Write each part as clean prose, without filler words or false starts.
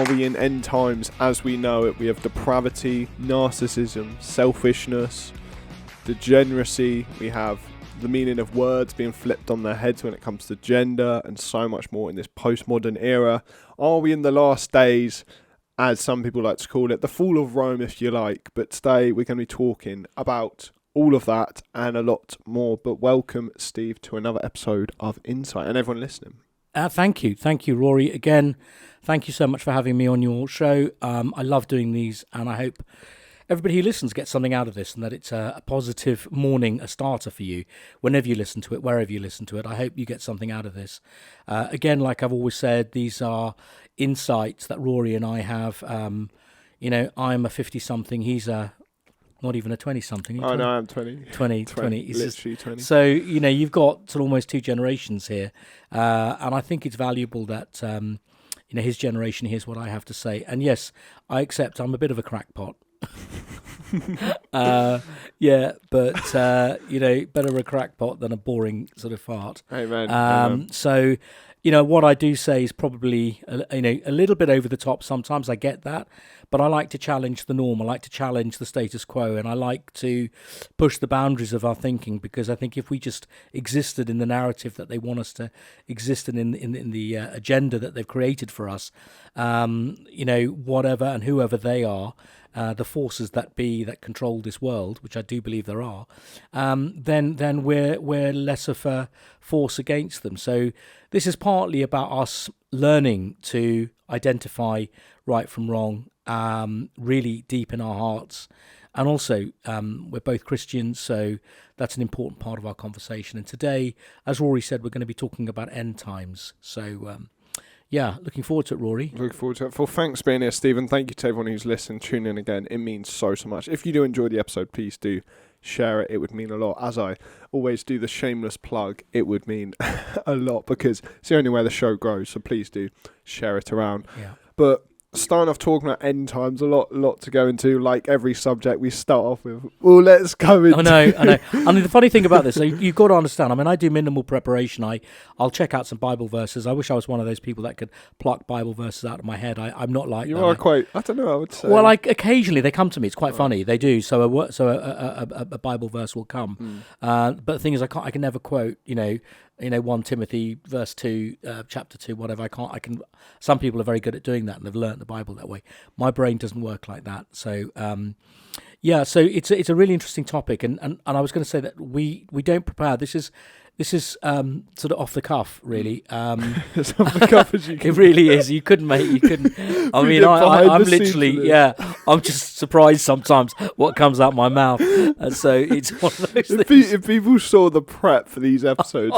we in end times as we know it? We have depravity, narcissism, selfishness, degeneracy. We have the meaning of words being flipped on their heads when it comes to gender, and so much more in this postmodern era. Are we in the last days, as some people like to call it, the fall of Rome, if you like? But today we're going to be talking about all of that and a lot more. But welcome, Steve, to another episode of Incite, and everyone listening. Thank you, Rory. Again, thank you so much for having me on your show. I love doing these, and I hope everybody who listens gets something out of this, and that it's a positive morning, a starter for you whenever you listen to it, wherever you listen to it. I hope you get something out of this. Again, like I've always said, these are insights that Rory and I have. I'm a 50-something. He's not even a 20-something. Oh, no, I'm 20. 20. Literally 20. So, you've got sort of almost two generations here. And I think it's valuable that, his generation hears what I have to say. And yes, I accept I'm a bit of a crackpot. But better a crackpot than a boring sort of fart. Amen. So, what I do say is probably, a little bit over the top sometimes. I get that. But I like to challenge the norm. I like to challenge the status quo. And I like to push the boundaries of our thinking, because I think if we just existed in the narrative that they want us to exist in the agenda that they've created for us, whatever and whoever they are, the forces that control this world, which I do believe there are, then we're less of a force against them. So this is partly about us learning to identify right from wrong, really deep in our hearts. And also, we're both Christians, so that's an important part of our conversation. And today, as Rory said, we're going to be talking about end times. So, looking forward to it, Rory. Looking forward to it. Well, thanks for being here, Stephen. Thank you to everyone who's listened, tuning in again. It means so much. If you do enjoy the episode, please do share it. It would mean a lot. As I always do the shameless plug, it would mean a lot, because it's the only way the show grows. So please do share it around. Yeah. But starting off talking about end times, a lot to go into. Like every subject, we start off with, well, let's go into... I know. I mean, the funny thing about this, so you've got to understand, I mean, I do minimal preparation. I'll check out some Bible verses. I wish I was one of those people that could pluck Bible verses out of my head. I'm not like you that. You are quite, I don't know, I would say. Well, occasionally they come to me. It's quite funny. They do. So a Bible verse will come. But the thing is, I can never quote, 1 Timothy verse 2, chapter 2, whatever. I can. Some people are very good at doing that, and they've learnt the Bible that way. My brain doesn't work like that. So, so it's a really interesting topic, and I was going to say that we don't prepare. This is sort of off the cuff, really. It's off the cuff as you can. It really is. You couldn't. I mean, I'm literally, I'm just surprised sometimes what comes out my mouth. And so it's one of those things. If people saw the prep for these episodes,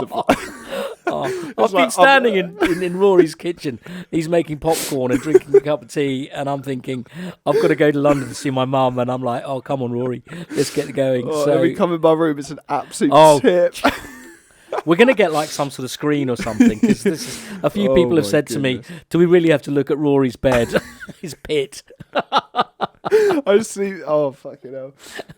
I've been standing in Rory's kitchen. He's making popcorn and drinking a cup of tea, and I'm thinking, I've got to go to London to see my mum, and I'm like, oh, come on, Rory, let's get going. Every come in my room, it's an absolute tip. We're going to get like some sort of screen or something, because a few people have said to me, do we really have to look at Rory's bed, his pit? I see. Oh, fucking hell.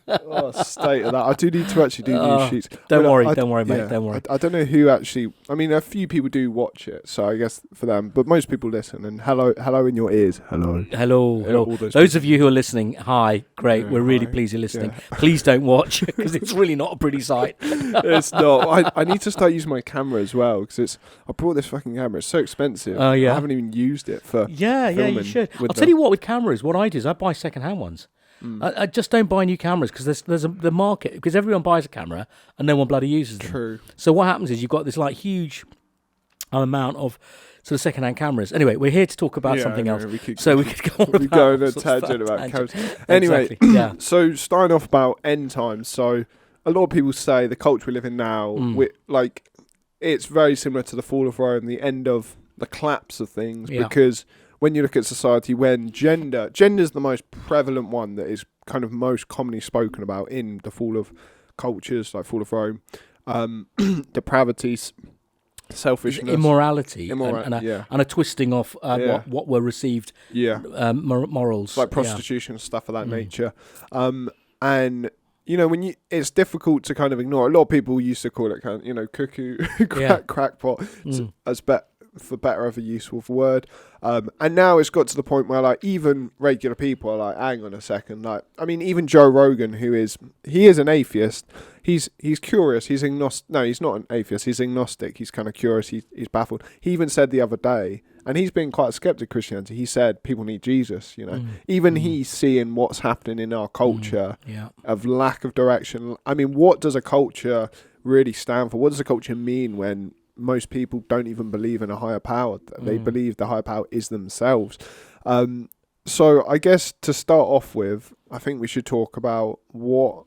Oh, state of that. I do need to actually do news sheets. Don't worry, mate. Don't worry. I don't know who actually... I mean, a few people do watch it, so I guess for them. But most people listen. And hello in your ears. Hello. Those of you who are listening, hi. Great. We're really pleased you're listening. Yeah. Please don't watch, because it's really not a pretty sight. It's not. I need to start using my camera as well, because I brought this fucking camera. It's so expensive. Oh, yeah. I haven't even used it for filming. You should. I'll tell you what, with cameras, what I do is I buy second-hand ones. I just don't buy new cameras, because there's the market, because everyone buys a camera and no one bloody uses them. True. So what happens is you've got this like huge amount of sort of second-hand cameras. Anyway, we're here to talk about something else. We could go on about... We go on a tangent about cameras. Anyway, exactly, so starting off about end times. So a lot of people say the culture we live in now, it's very similar to the fall of Rome, the end of the collapse of things, because... When you look at society, when gender is the most prevalent one that is kind of most commonly spoken about in the fall of cultures, like fall of Rome, depravity, selfishness, immorality, and a twisting of what were received morals, like prostitution and stuff of that nature, and. It's difficult to kind of ignore. A lot of people used to call it kind of, cuckoo, crackpot, as for better of a useful word. And now it's got to the point where like even regular people are like, hang on a second, like I mean even Joe Rogan, he is an atheist. He's curious. He's agnostic. No, he's not an atheist. He's agnostic. He's kind of curious. He's baffled. He even said the other day, and he's been quite a skeptic of Christianity. He said people need Jesus. Even he's seeing what's happening in our culture of lack of direction. I mean, what does a culture really stand for? What does a culture mean when most people don't even believe in a higher power? They believe the higher power is themselves. So I guess to start off with, I think we should talk about what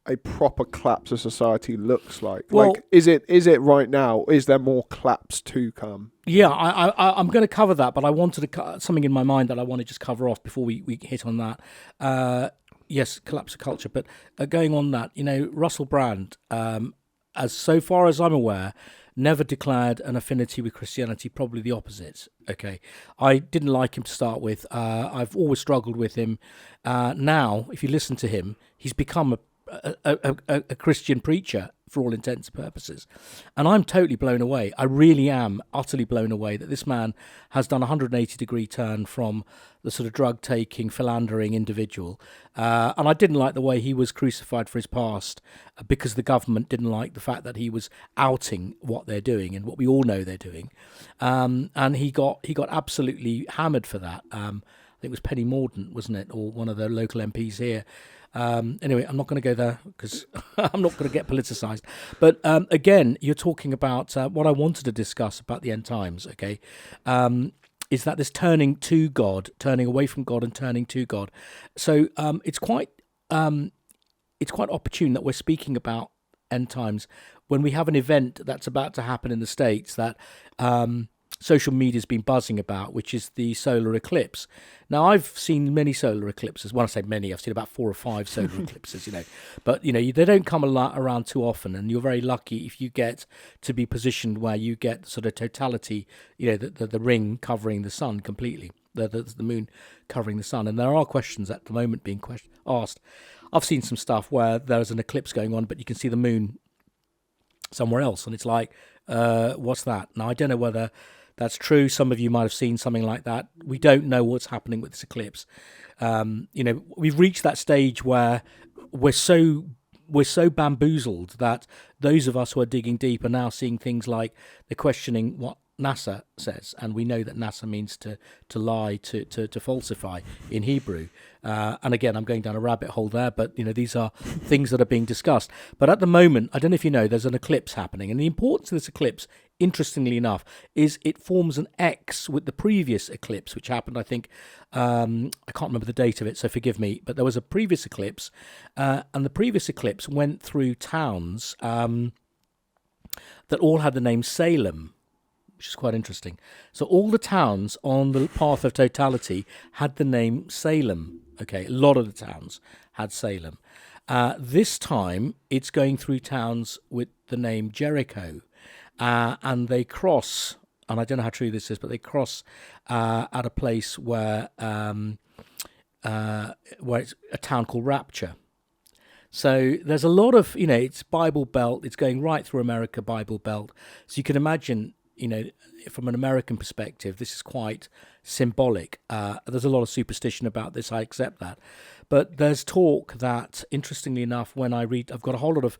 a proper collapse of society looks like. Well, like, is it right now? Is there more collapse to come? Yeah, I'm going to cover that, but I wanted to something in my mind that I want to just cover off before we hit on that. Yes, collapse of culture, but going on that, Russell Brand, as so far as I'm aware, never declared an affinity with Christianity, probably the opposite. Okay, I didn't like him to start with. I've always struggled with him. Now, if you listen to him, he's become a Christian preacher for all intents and purposes, and I'm totally blown away. I really am utterly blown away that this man has done a 180-degree turn from the sort of drug-taking, philandering individual, and I didn't like the way he was crucified for his past, because the government didn't like the fact that he was outing what they're doing and what we all know they're doing, and he got absolutely hammered for that. I think it was Penny Mordaunt, wasn't it, or one of the local MPs here. Anyway, I'm not going to go there because I'm not going to get politicised. But again, you're talking about what I wanted to discuss about the end times, okay, is that this turning to God, turning away from God and turning to God. So it's quite opportune that we're speaking about end times when we have an event that's about to happen in the States that social media's been buzzing about, which is the solar eclipse. Now, I've seen many solar eclipses. When I say many, I've seen about 4 or 5 solar eclipses, But, they don't come around too often, and you're very lucky if you get to be positioned where you get sort of totality, the ring covering the sun completely, the moon covering the sun. And there are questions at the moment being asked. I've seen some stuff where there's an eclipse going on, but you can see the moon somewhere else, and it's like, what's that? Now, I don't know whether that's true. Some of you might have seen something like that. We don't know what's happening with this eclipse. We've reached that stage where we're so bamboozled that those of us who are digging deep are now seeing things like they're questioning what NASA says, and we know that NASA means to lie, to falsify in Hebrew. And again, I'm going down a rabbit hole there, but these are things that are being discussed. But at the moment, I don't know if you know, there's an eclipse happening, and the importance of this eclipse, interestingly enough, is it forms an X with the previous eclipse, which happened, I think, I can't remember the date of it, so forgive me, but there was a previous eclipse, and the previous eclipse went through towns that all had the name Salem, which is quite interesting. So all the towns on the path of totality had the name Salem. Okay, a lot of the towns had Salem. This time, it's going through towns with the name Jericho. And they cross, and I don't know how true this is, but they cross at a place where it's a town called Rapture. So there's a lot of, it's Bible Belt. It's going right through America, Bible Belt. So you can imagine, from an American perspective, this is quite symbolic. There's a lot of superstition about this. I accept that. But there's talk that, interestingly enough, when I read, I've got a whole lot of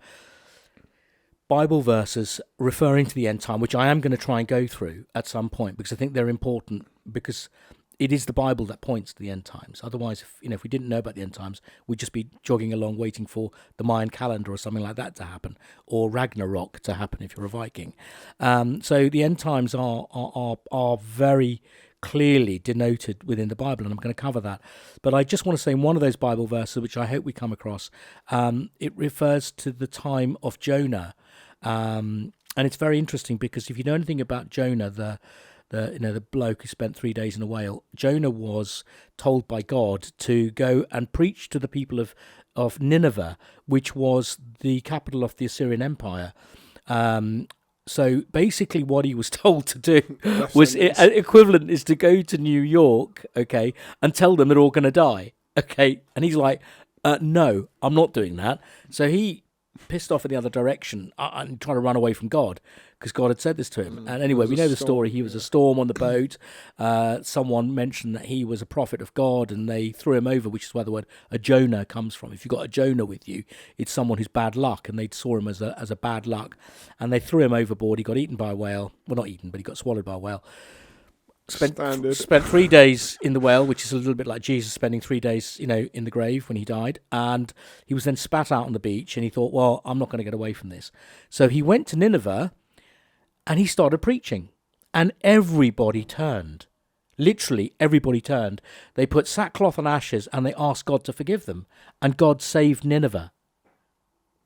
Bible verses referring to the end time, which I am going to try and go through at some point, because I think they're important, because it is the Bible that points to the end times. Otherwise, if we didn't know about the end times, we'd just be jogging along waiting for the Mayan calendar or something like that to happen, or Ragnarok to happen if you're a Viking. So the end times are very clearly denoted within the Bible, and I'm going to cover that. But I just want to say in one of those Bible verses, which I hope we come across, it refers to the time of Jonah. And it's very interesting because if you know anything about Jonah, the bloke who spent 3 days in a whale, Jonah was told by God to go and preach to the people of Nineveh, which was the capital of the Assyrian Empire. So basically what he was told to do was equivalent is to go to New York, okay, and tell them they're all going to die, okay? And he's like, no, I'm not doing that. So he pissed off in the other direction and trying to run away from God because God had said this to him. And anyway, we know the story. He was a storm on the boat. Someone mentioned that he was a prophet of God, and they threw him over, which is where the word a Jonah comes from. If you've got a Jonah with you, it's someone who's bad luck, and they saw him as a bad luck, and they threw him overboard. He got eaten by a whale. Well, not eaten, but he got swallowed by a whale. Spent 3 days in the whale, which is a little bit like Jesus spending 3 days, in the grave when he died. And he was then spat out on the beach, and he thought, well, I'm not going to get away from this. So he went to Nineveh, and he started preaching. And everybody turned. Literally, everybody turned. They put sackcloth and ashes, and they asked God to forgive them. And God saved Nineveh.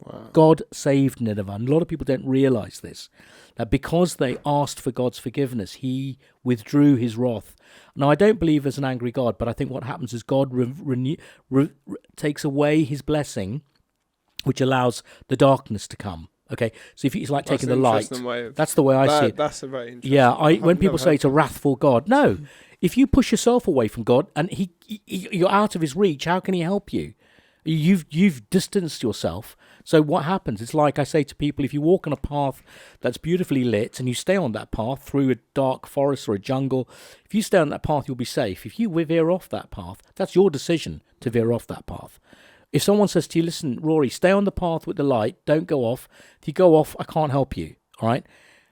Wow. God saved Nineveh. And a lot of people don't realise this. That because they asked for God's forgiveness, he withdrew his wrath. Now, I don't believe there's an angry God, but I think what happens is God takes away his blessing, which allows the darkness to come. Okay, so if it's like taking the light, that's the way I see it. That's a very interesting. Yeah, when people say it's a wrathful God, no. If you push yourself away from God and you're out of his reach, how can he help you? You've distanced yourself. So what happens? It's like I say to people, if you walk on a path that's beautifully lit and you stay on that path through a dark forest or a jungle, if you stay on that path, you'll be safe. If you veer off that path, that's your decision to veer off that path. If someone says to you, listen, Rory, stay on the path with the light, don't go off. If you go off, I can't help you, all right?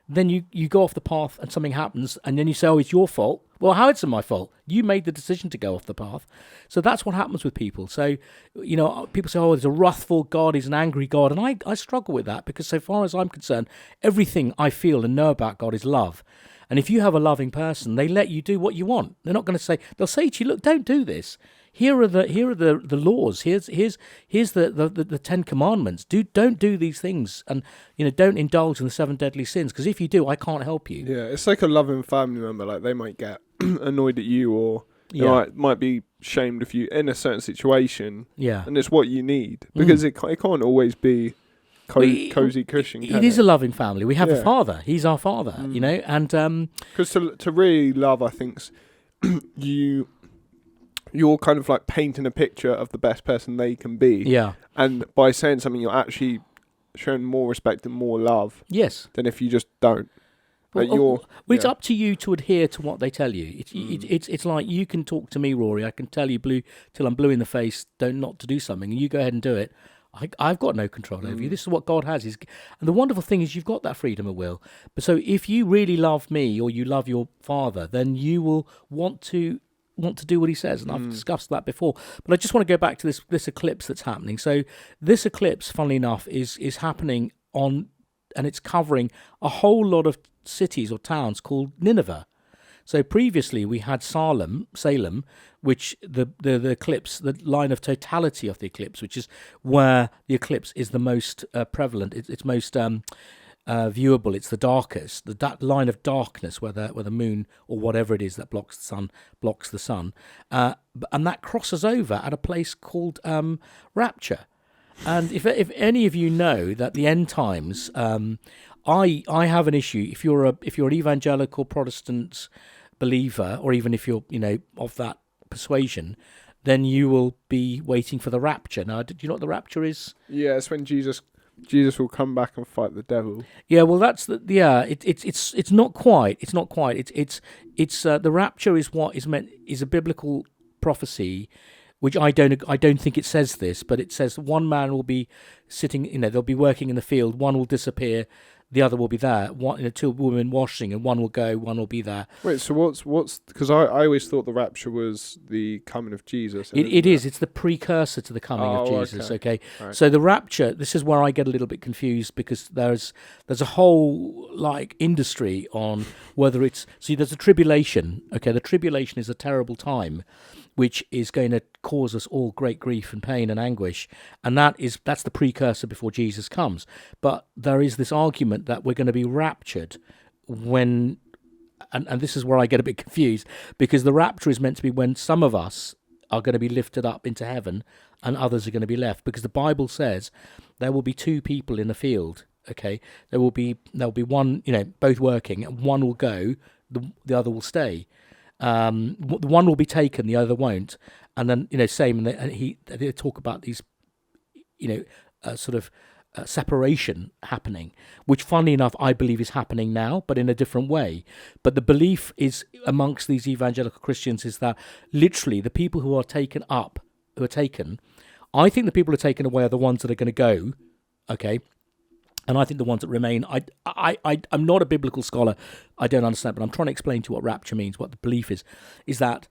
Then you go off the path and something happens, and then you say, oh, it's your fault. Well, how it's my fault? You made the decision to go off the path. So that's what happens with people. So, people say, oh, there's a wrathful God, he's an angry God. And I struggle with that because so far as I'm concerned, everything I feel and know about God is love. And if you have a loving person, they let you do what you want. They're not going to say, they'll say to you, look, don't do this. Here are the laws. Here's the 10 Commandments. Don't do these things, and don't indulge in the 7 deadly sins. Because if you do, I can't help you. Yeah, it's like a loving family member. Like they might get annoyed at you, or might be shamed if you in a certain situation. Yeah, and it's what you need because it can't always be cozy cushion. It is a loving family. We have a father. He's our father. And because to really love, I think you're kind of like painting a picture of the best person they can be. Yeah. And by saying something, you're actually showing more respect and more love. Yes. Than if you just don't. Well, it's up to you to adhere to what they tell you. It's like you can talk to me, Rory. I can tell you till I'm blue in the face, not to do something, and you go ahead and do it. I've got no control over you. This is what God has. And the wonderful thing is you've got that freedom of will. But so if you really love me or you love your father, then you will want to do what he says, and I've discussed that before. But I just want to go back to this eclipse that's happening. So this eclipse, funnily enough, is happening on, and it's covering a whole lot of cities or towns called Nineveh. So previously we had Salem, which the eclipse, the line of totality of the eclipse, which is where the eclipse is the most prevalent. It's most viewable. It's the darkest, that line of darkness where the moon or whatever it is that blocks the sun, and that crosses over at a place called Rapture. And if any of you know that the end times, I have an issue. If you're an evangelical Protestant believer, or even if you're of that persuasion, then you will be waiting for the rapture. Now, do you know what the rapture is? Yeah, it's when Jesus will come back and fight the devil. Yeah, well, that's it's not quite. It's not quite. It's the rapture is what is meant is a biblical prophecy, which I don't think it says this, but it says one man will be sitting. They'll be working in the field. One will disappear. The other will be there. Two women washing, and one will go. One will be there. Wait, so what's? Because I always thought the rapture was the coming of Jesus. It is. It's the precursor to the coming of Jesus. Okay. Right. So the rapture. This is where I get a little bit confused because there's a whole industry on whether it's. See, there's a tribulation. Okay, the tribulation is a terrible time, which is going to cause us all great grief and pain and anguish, and that's the precursor before Jesus comes. But there is this argument that we're going to be raptured when, and this is where I get a bit confused, because the rapture is meant to be when some of us are going to be lifted up into heaven and others are going to be left, because the Bible says there will be two people in the field. Okay, there'll be one, both working, and one will go, the other will stay. The one will be taken, the other won't, and then same. And they talk about these, separation happening, which, funnily enough, I believe is happening now, but in a different way. But the belief is amongst these evangelical Christians is that literally the people who are taken, I think the people who are taken away are the ones that are going to go, okay? And I think the ones that remain, I'm not a biblical scholar, I don't understand, but I'm trying to explain to you what rapture means, what the belief is that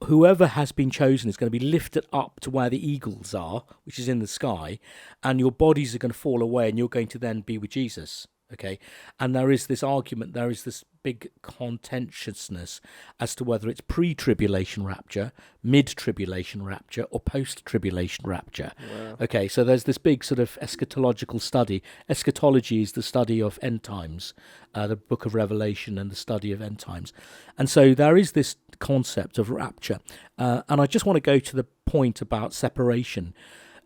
whoever has been chosen is going to be lifted up to where the eagles are, which is in the sky, and your bodies are going to fall away and you're going to then be with Jesus. Okay, and there is this argument, there is this big contentiousness as to whether it's pre-tribulation rapture, mid-tribulation rapture, or post-tribulation rapture. Wow. Okay, so there's this big sort of eschatological study. Eschatology is the study of end times, the book of Revelation and the study of end times. And so there is this concept of rapture. And I just want to go to the point about separation.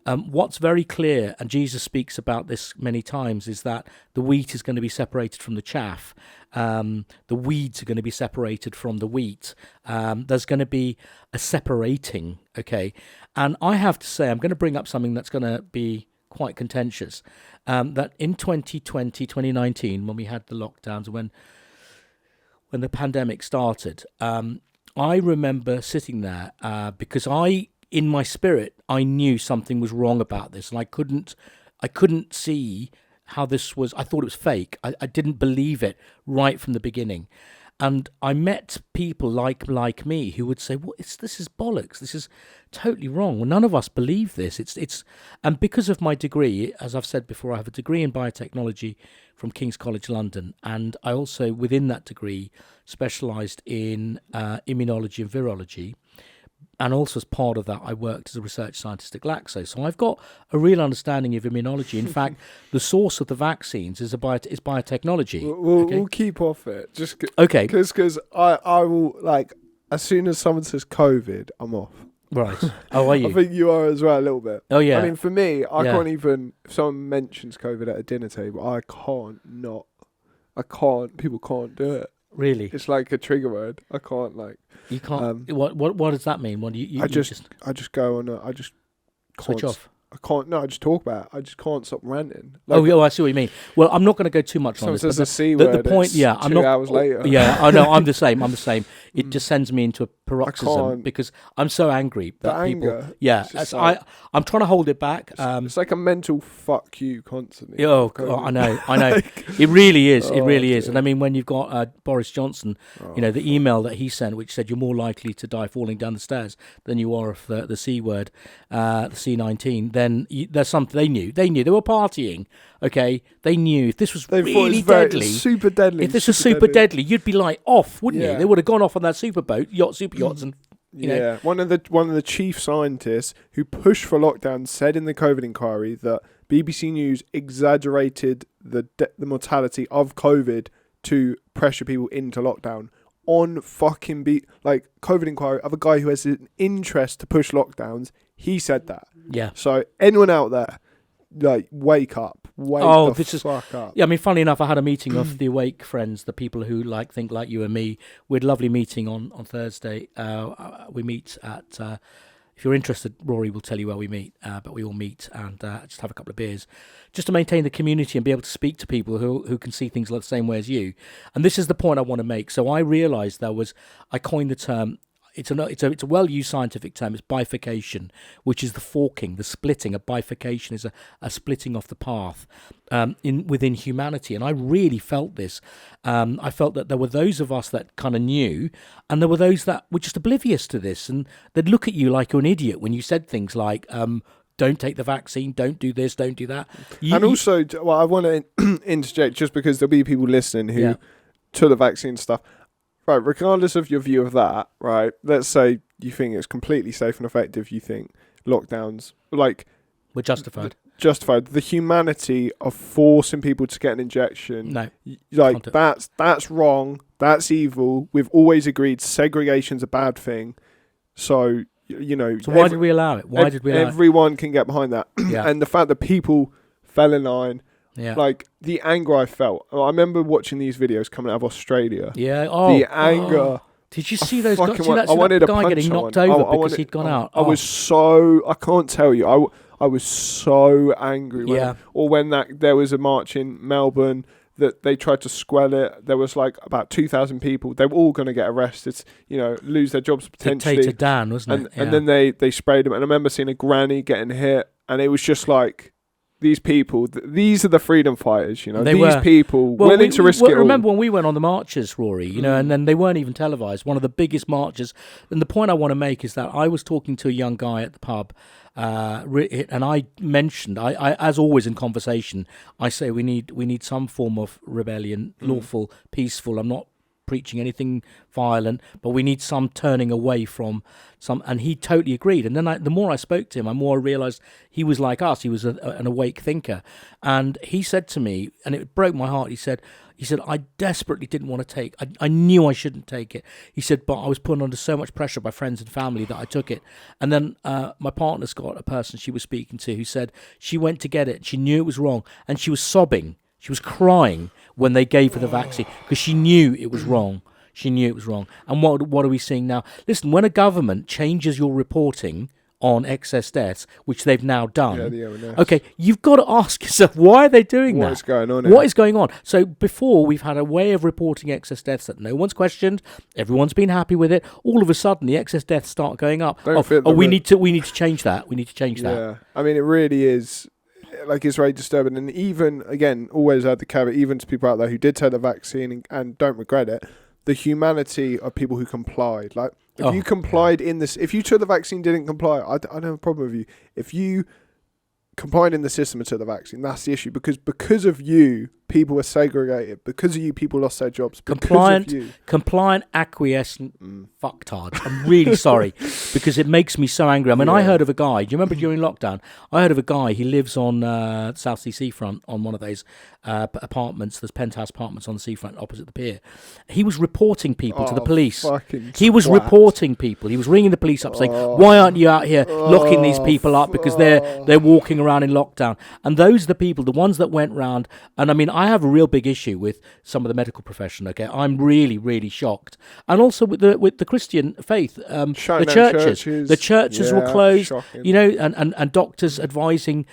What's very clear, and Jesus speaks about this many times, is that the wheat is going to be separated from the chaff. The weeds are going to be separated from the wheat. There's going to be a separating, okay? And I have to say, I'm going to bring up something that's going to be quite contentious, that in 2020, 2019, when we had the lockdowns, when the pandemic started, I remember sitting there because in my spirit, I knew something was wrong about this, and I couldn't see how this was. I thought it was fake. I didn't believe it right from the beginning, and I met people like me who would say, "Well, this is bollocks. This is totally wrong. Well, none of us believe this. It's." And because of my degree, as I've said before, I have a degree in biotechnology from King's College London, and I also, within that degree, specialised in immunology and virology. And also as part of that, I worked as a research scientist at Glaxo. So I've got a real understanding of immunology. In fact, the source of the vaccines is biotechnology. We'll keep off it. Okay. Because I will, like, as soon as someone says COVID, I'm off. Right. Oh, are you? I think you are as well, a little bit. Oh, yeah. I mean, for me, I can't even, if someone mentions COVID at a dinner table, people can't do it. Really? It's like a trigger word. I can't, like... You can't... What does that mean? What do you I just go on I just... Switch off? I can't... No, I just talk about it. I just can't stop ranting. Like, I see what you mean. Well, I'm not going to go too much on this. Someone says the C word, the point, yeah, I'm 2 hours later. Yeah, I know, I'm the same. It just sends me into a paroxysm because I'm so angry that people... Anger. Yeah, I'm trying to hold it back. It's like a mental fuck you constantly. Oh, I know. It really is. It really is. Dear. And I mean, when you've got Boris Johnson, the email that he sent, which said you're more likely to die falling down the stairs than you are of the C word, the C-19, then there's something they knew. They were partying. Okay, they knew if this was really deadly, super deadly. If this was super deadly, you'd be like off, wouldn't you? They would have gone off on that super yachts, and you know. One of the chief scientists who pushed for lockdown said in the COVID inquiry that BBC News exaggerated the mortality of COVID to pressure people into lockdown. On fucking COVID inquiry of a guy who has an interest to push lockdowns, he said that. Yeah. So anyone out there, like, wake up. Fuck up. Yeah, I mean, funnily enough, I had a meeting of the Awake friends, the people who think like you and me. We had a lovely meeting on Thursday. We meet at, if you're interested, Rory will tell you where we meet, but we all meet and just have a couple of beers, just to maintain the community and be able to speak to people who can see things the same way as you. And this is the point I want to make. So I realised I coined the term, it's a well-used scientific term. It's bifurcation, which is the forking, the splitting. A bifurcation is a splitting off the path within humanity, and I really felt this. I felt that there were those of us that kind of knew, and there were those that were just oblivious to this, and they'd look at you like you're an idiot when you said things like, "Don't take the vaccine, don't do this, don't do that." Also, I want to interject just because there'll be people listening who to the vaccine stuff. Right, regardless of your view of that, right, let's say you think it's completely safe and effective, you think lockdowns, we're justified. The humanity of forcing people to get an injection, that's wrong, that's evil. We've always agreed segregation's a bad thing. So, So why did we allow it? Everyone can get behind that. Yeah. And the fact that people fell in line, Yeah. The anger I felt. I remember watching these videos coming out of Australia. Yeah. Oh. The anger. Oh. Did you see those guys? I wanted that guy getting knocked over because he'd gone out. I was so... I can't tell you. I was so angry. When there was a march in Melbourne that they tried to squell it. There was like about 2,000 people. They were all going to get arrested, lose their jobs potentially. Dictator Dan, wasn't it? And then they sprayed them. And I remember seeing a granny getting hit, and it was just like, these people, these are the freedom fighters, people willing to risk it all. Remember when we went on the marches, Rory, and then they weren't even televised, one of the biggest marches. And the point I want to make is that I was talking to a young guy at the pub, and I mentioned, I as always in conversation, I say we need some form of rebellion, lawful, peaceful. I'm not preaching anything violent, but we need some turning away from some, and he totally agreed. And then the more I spoke to him, the more I realised he was like us. He was an awake thinker, and he said to me, and it broke my heart. He said, I desperately didn't want to take. I knew I shouldn't take it. He said, but I was put under so much pressure by friends and family that I took it. And then my partner's got a person she was speaking to who said she went to get it. She knew it was wrong, and she was sobbing. She was crying when they gave her the vaccine because she knew it was wrong. She knew it was wrong. And what are we seeing now? Listen, when a government changes your reporting on excess deaths, which they've now done, okay, you've got to ask yourself, why are they doing that? What is going on here? What is going on? So before, we've had a way of reporting excess deaths that no one's questioned. Everyone's been happy with it. All of a sudden, the excess deaths start going up. We need to change that. We need to change that. Yeah, I mean, it really is. Like, it's very disturbing. And even, again, always add the caveat, even to people out there who did take the vaccine and don't regret it, the humanity of people who complied. Like, if you complied in this, if you took the vaccine, didn't comply, I don't have a problem with you. If you complied in the system and took the vaccine, that's the issue. Because of you, people were segregated. Because of you, people lost their jobs. Compliant, acquiescent fucktards. I'm really sorry, because it makes me so angry. I mean, I heard of a guy, do you remember during lockdown, I heard of a guy, he lives on South Sea seafront on one of those apartments, those penthouse apartments on the seafront opposite the pier. He was reporting people to the police. He was reporting people. He was ringing the police up saying, why aren't you out here locking these people up because they're walking around in lockdown? And those are the people, the ones that went round. And I mean, I have a real big issue with some of the medical profession. Okay, I'm really, really shocked, and also with the Christian faith, the churches were closed. Shocking. And doctors advising.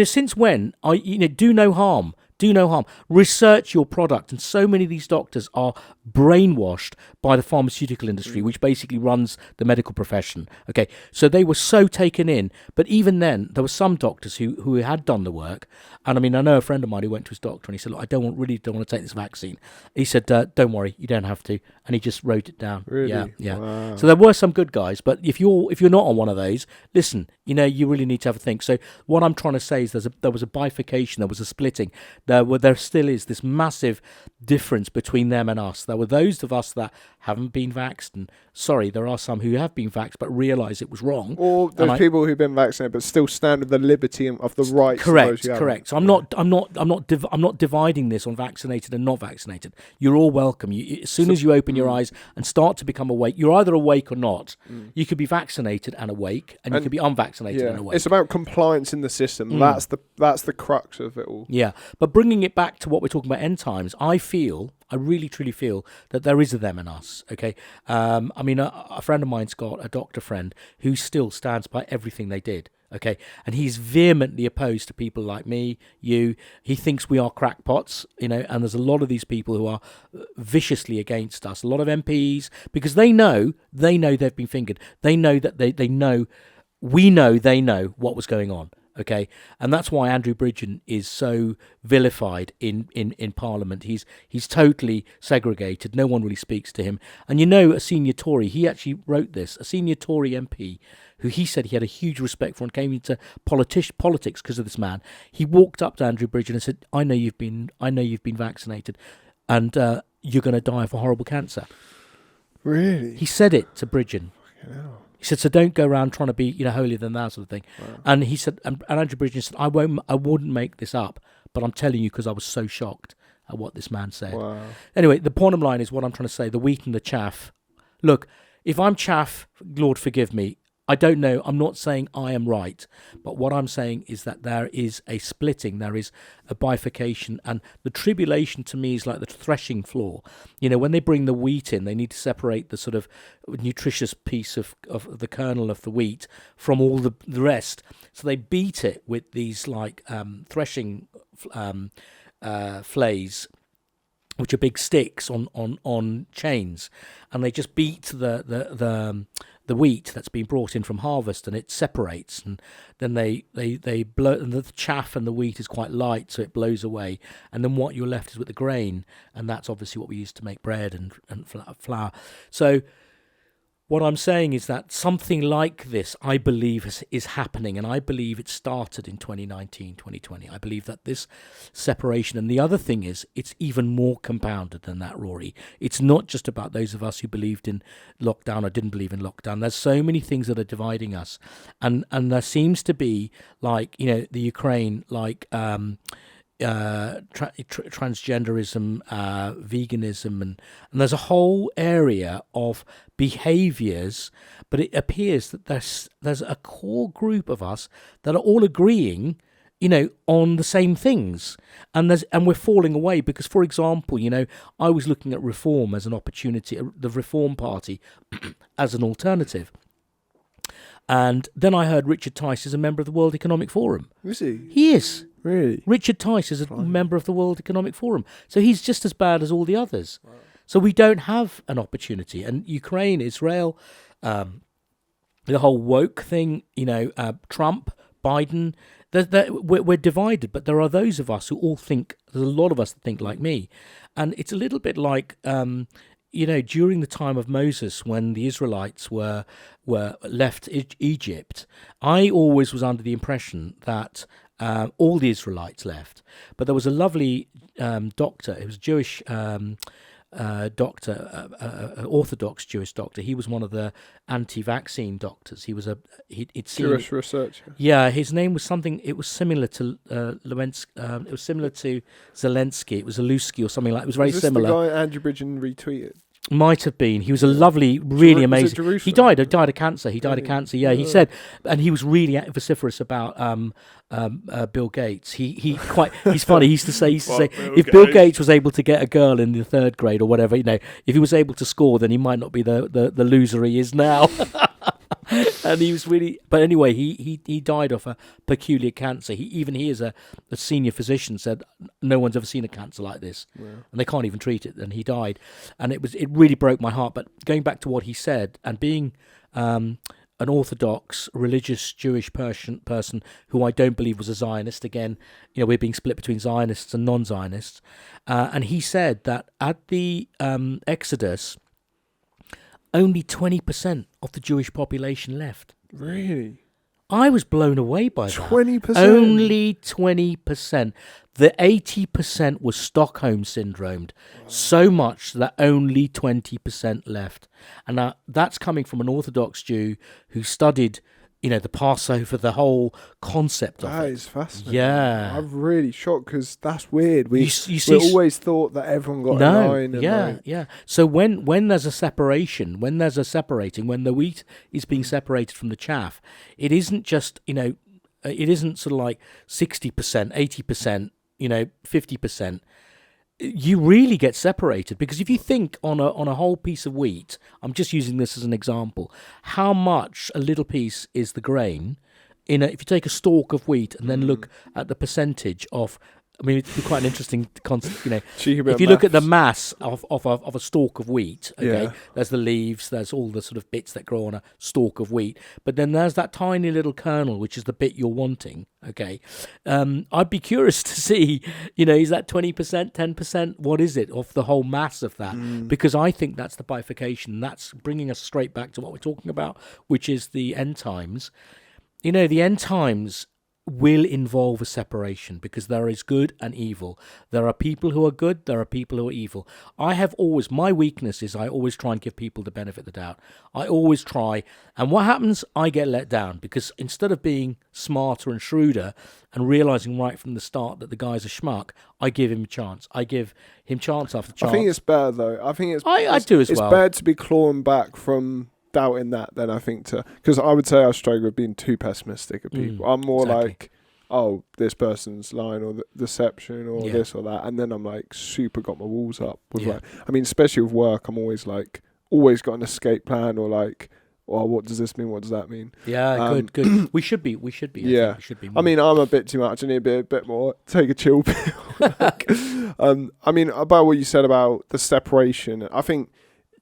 Since when? Do no harm. Do no harm. Research your product. And so many of these doctors are brainwashed by the pharmaceutical industry, which basically runs the medical profession. Okay, so they were so taken in. But even then, there were some doctors who had done the work. And I mean, I know a friend of mine who went to his doctor and he said, look, I don't want to take this vaccine. He said, don't worry, you don't have to. And he just wrote it down. Really? Yeah. Wow. So there were some good guys. But if you're not on one of those, listen, you really need to have a think. So what I'm trying to say is there was a bifurcation, there was a splitting. There still is this massive difference between them and us. There were those of us that haven't been vaxxed, and sorry, there are some who have been vaxxed but realise it was wrong. Or there's people who've been vaccinated but still stand with the liberty of the rights. Correct. So I'm not dividing this on vaccinated and not vaccinated. You're all welcome. As soon as you open your eyes and start to become awake, you're either awake or not. You could be vaccinated and awake, and you could be unvaccinated and awake. It's about compliance in the system. That's the crux of it all. Yeah, but bringing it back to what we're talking about end times, I really truly feel that there is a them and us. Okay, I mean, a friend of mine's got a doctor friend who still stands by everything they did. Okay, and he's vehemently opposed to people like me, you. He thinks we are crackpots, and there's a lot of these people who are viciously against us. A lot of MPs, because they know they've been fingered. They know that they know they know what was going on. Okay, and that's why Andrew Bridgen is so vilified in Parliament. He's totally segregated. No one really speaks to him. And a senior Tory, he actually wrote this, a senior Tory MP, who he said he had a huge respect for and came into politics because of this man. He walked up to Andrew Bridgen and said, I know you've been vaccinated, and you're going to die of a horrible cancer. Really? He said it to Bridgen. He said, so don't go around trying to be, holier than thou sort of thing. Wow. And he said, and Andrew Bridgen said, I wouldn't make this up, but I'm telling you because I was so shocked at what this man said. Wow. Anyway, the bottom line is what I'm trying to say, the wheat and the chaff. Look, if I'm chaff, Lord forgive me, I don't know. I'm not saying I am right, but what I'm saying is that there is a splitting, there is a bifurcation, and the tribulation to me is like the threshing floor. When they bring the wheat in, they need to separate the sort of nutritious piece of the kernel of the wheat from all the rest. So they beat it with these like threshing flails, which are big sticks on chains, and they just beat the wheat that's been brought in from harvest, and it separates, and then they blow, and the chaff and the wheat is quite light, so it blows away, and then what you're left is with the grain, and that's obviously what we use to make bread and flour. So what I'm saying is that something like this, I believe, is happening, and I believe it started in 2019, 2020. I believe that this separation, and the other thing is, it's even more compounded than that, Rory. It's not just about those of us who believed in lockdown or didn't believe in lockdown. There's so many things that are dividing us, and there seems to be, like, the Ukraine, like transgenderism, veganism, and there's a whole area of behaviours, but it appears that there's a core group of us that are all agreeing, on the same things, and we're falling away because, for example, I was looking at reform as an opportunity, the Reform Party as an alternative. And then I heard Richard Tice is a member of the World Economic Forum. Is he? He is. Really? Richard Tice is a member of the World Economic Forum. So he's just as bad as all the others. Wow. So we don't have an opportunity. And Ukraine, Israel, the whole woke thing, Trump, Biden, we're divided. But there are those of us who all think, there's a lot of us that think like me. And it's a little bit like... during the time of Moses, when the Israelites were left Egypt, I always was under the impression that all the Israelites left. But there was a lovely doctor, it was a Jewish doctor, Orthodox Jewish doctor. He was one of the anti-vaccine doctors. He was Jewish researcher. Yeah, his name was something. It was similar to it was similar to Zelensky. It was Alusky or something like. It was very similar. The guy Andrew Bridgen retweeted. Might have been. He was a lovely, really amazing. He died of cancer. He died of cancer. Yeah, he said, and he was really vociferous about Bill Gates. He's funny. He used to say, if Bill Gates was able to get a girl in the third grade or whatever, if he was able to score, then he might not be the loser he is now. And he was really, but anyway, he died of a peculiar cancer. He is a senior physician, said no one's ever seen a cancer like this, and they can't even treat it. And he died, and it really broke my heart. But going back to what he said, and being an Orthodox religious Jewish person who I don't believe was a Zionist. Again, we're being split between Zionists and non-Zionists, and he said that at the Exodus, only 20% of the Jewish population left. Really? I was blown away by that. 20%? Only 20%. The 80% was Stockholm syndromed. Wow. So much that only 20% left. And now that's coming from an Orthodox Jew who studied, the Passover, the whole concept of it. That is fascinating. Yeah. I'm really shocked because that's weird. We always thought that everyone got a line. Yeah. So when there's a separation, when the wheat is being separated from the chaff, it isn't just, it isn't sort of like 60%, 80%, 50%. You really get separated, because if you think on a whole piece of wheat, I'm just using this as an example, how much a little piece is the grain. If you take a stalk of wheat and then look at the percentage of, it'd be quite an interesting concept, if you look at the mass of a stalk of wheat, okay, there's the leaves, there's all the sort of bits that grow on a stalk of wheat, but then there's that tiny little kernel, which is the bit you're wanting, okay. I'd be curious to see, is that 20%, 10%, what is it of the whole mass of that? Because I think that's the bifurcation. That's bringing us straight back to what we're talking about, which is the end times. The end times will involve a separation, because there is good and evil. There are people who are good, there are people who are evil. My weakness is I always try and give people the benefit of the doubt. I always try, and what happens? I get let down, because instead of being smarter and shrewder and realising right from the start that the guy's a schmuck, I give him a chance. I give him chance after chance. I think it's better though. I do as well. It's better to be clawing back from doubting that than I think because I would say I struggle with being too pessimistic of people. I'm more exactly. like, oh, this person's lying or deception or Yeah. this or that, and then I'm like super got my walls up with Yeah. like, I mean, especially with work, I'm always like, always got an escape plan or like, well, what does this mean? What does that mean? Yeah, good. We should be. I think Yeah. we should be I more. mean, I'm a bit too much. I need a bit more. Take a chill pill. Like, I mean, about what you said about the separation, I think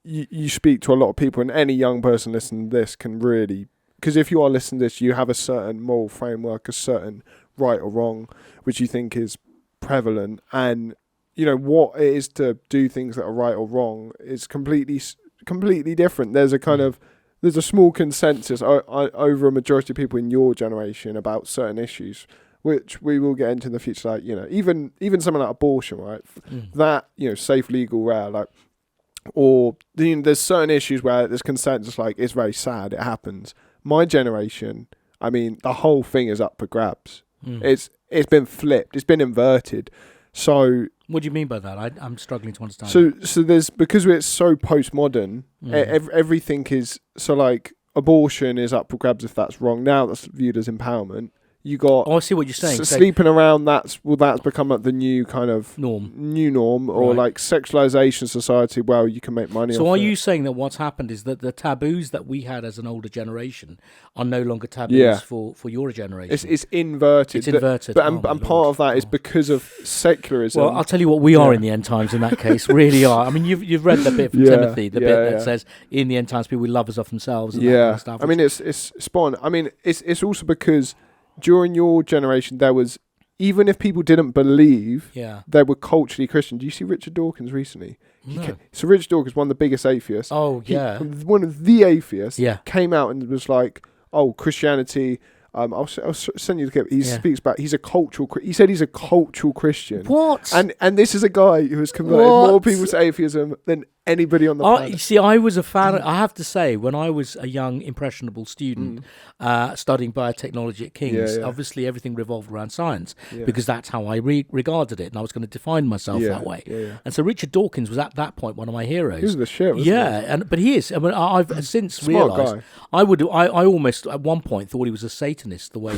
you speak to a lot of people, and any young person listening to this can really, because if you are listening to this, you have a certain moral framework, a certain right or wrong, which you think is prevalent, and you know what it is to do things that are right or wrong is completely different. There's a kind of there's a small consensus over a majority of people in your generation about certain issues, which we will get into in the future. Like, you know, even something like abortion, right? That, you know, safe, legal, rare, like, or you know, there's certain issues where there's consensus. Like, it's very sad, it happens. My generation, I mean, the whole thing is up for grabs. It's been flipped. It's been inverted. So What do you mean by that? I'm struggling to understand. So there's, because it's so postmodern, everything is, so like abortion is up for grabs if that's wrong. Now that's viewed as empowerment. You got I see what you're saying. sleeping around, that's become like the new kind of norm, or Right. like sexualization society. Well, you can make money. So off are it. you saying that what's happened is that the taboos that we had as an older generation are no longer taboos for your generation? It's inverted. It's inverted. But and part of that is because of secularism. Well, I'll tell you what, we are in the end times in that case. Really are. I mean, you've read the bit from Timothy, the bit that says, "In the end times, people will love us of themselves." And that kind of stuff, I mean, it's spot on. I mean, it's also because during your generation there was, even if people didn't believe, they were culturally Christian. Do you see Richard Dawkins recently? No. So Richard Dawkins, one of the biggest atheists. Oh, yeah. One of the atheists. Yeah. Came out and was like, "Oh, Christianity." I'll send you the clip. He speaks about. He said he's a cultural Christian. What? And this is a guy who has converted more people to atheism than anybody on the planet. You see, I was a fan. I have to say, when I was a young, impressionable student studying biotechnology at King's, obviously everything revolved around science because that's how I regarded it, and I was going to define myself that way. And so Richard Dawkins was at that point one of my heroes. He was the shit, wasn't he? But he is. I mean, I've since realised I almost at one point thought he was a Satanist. The way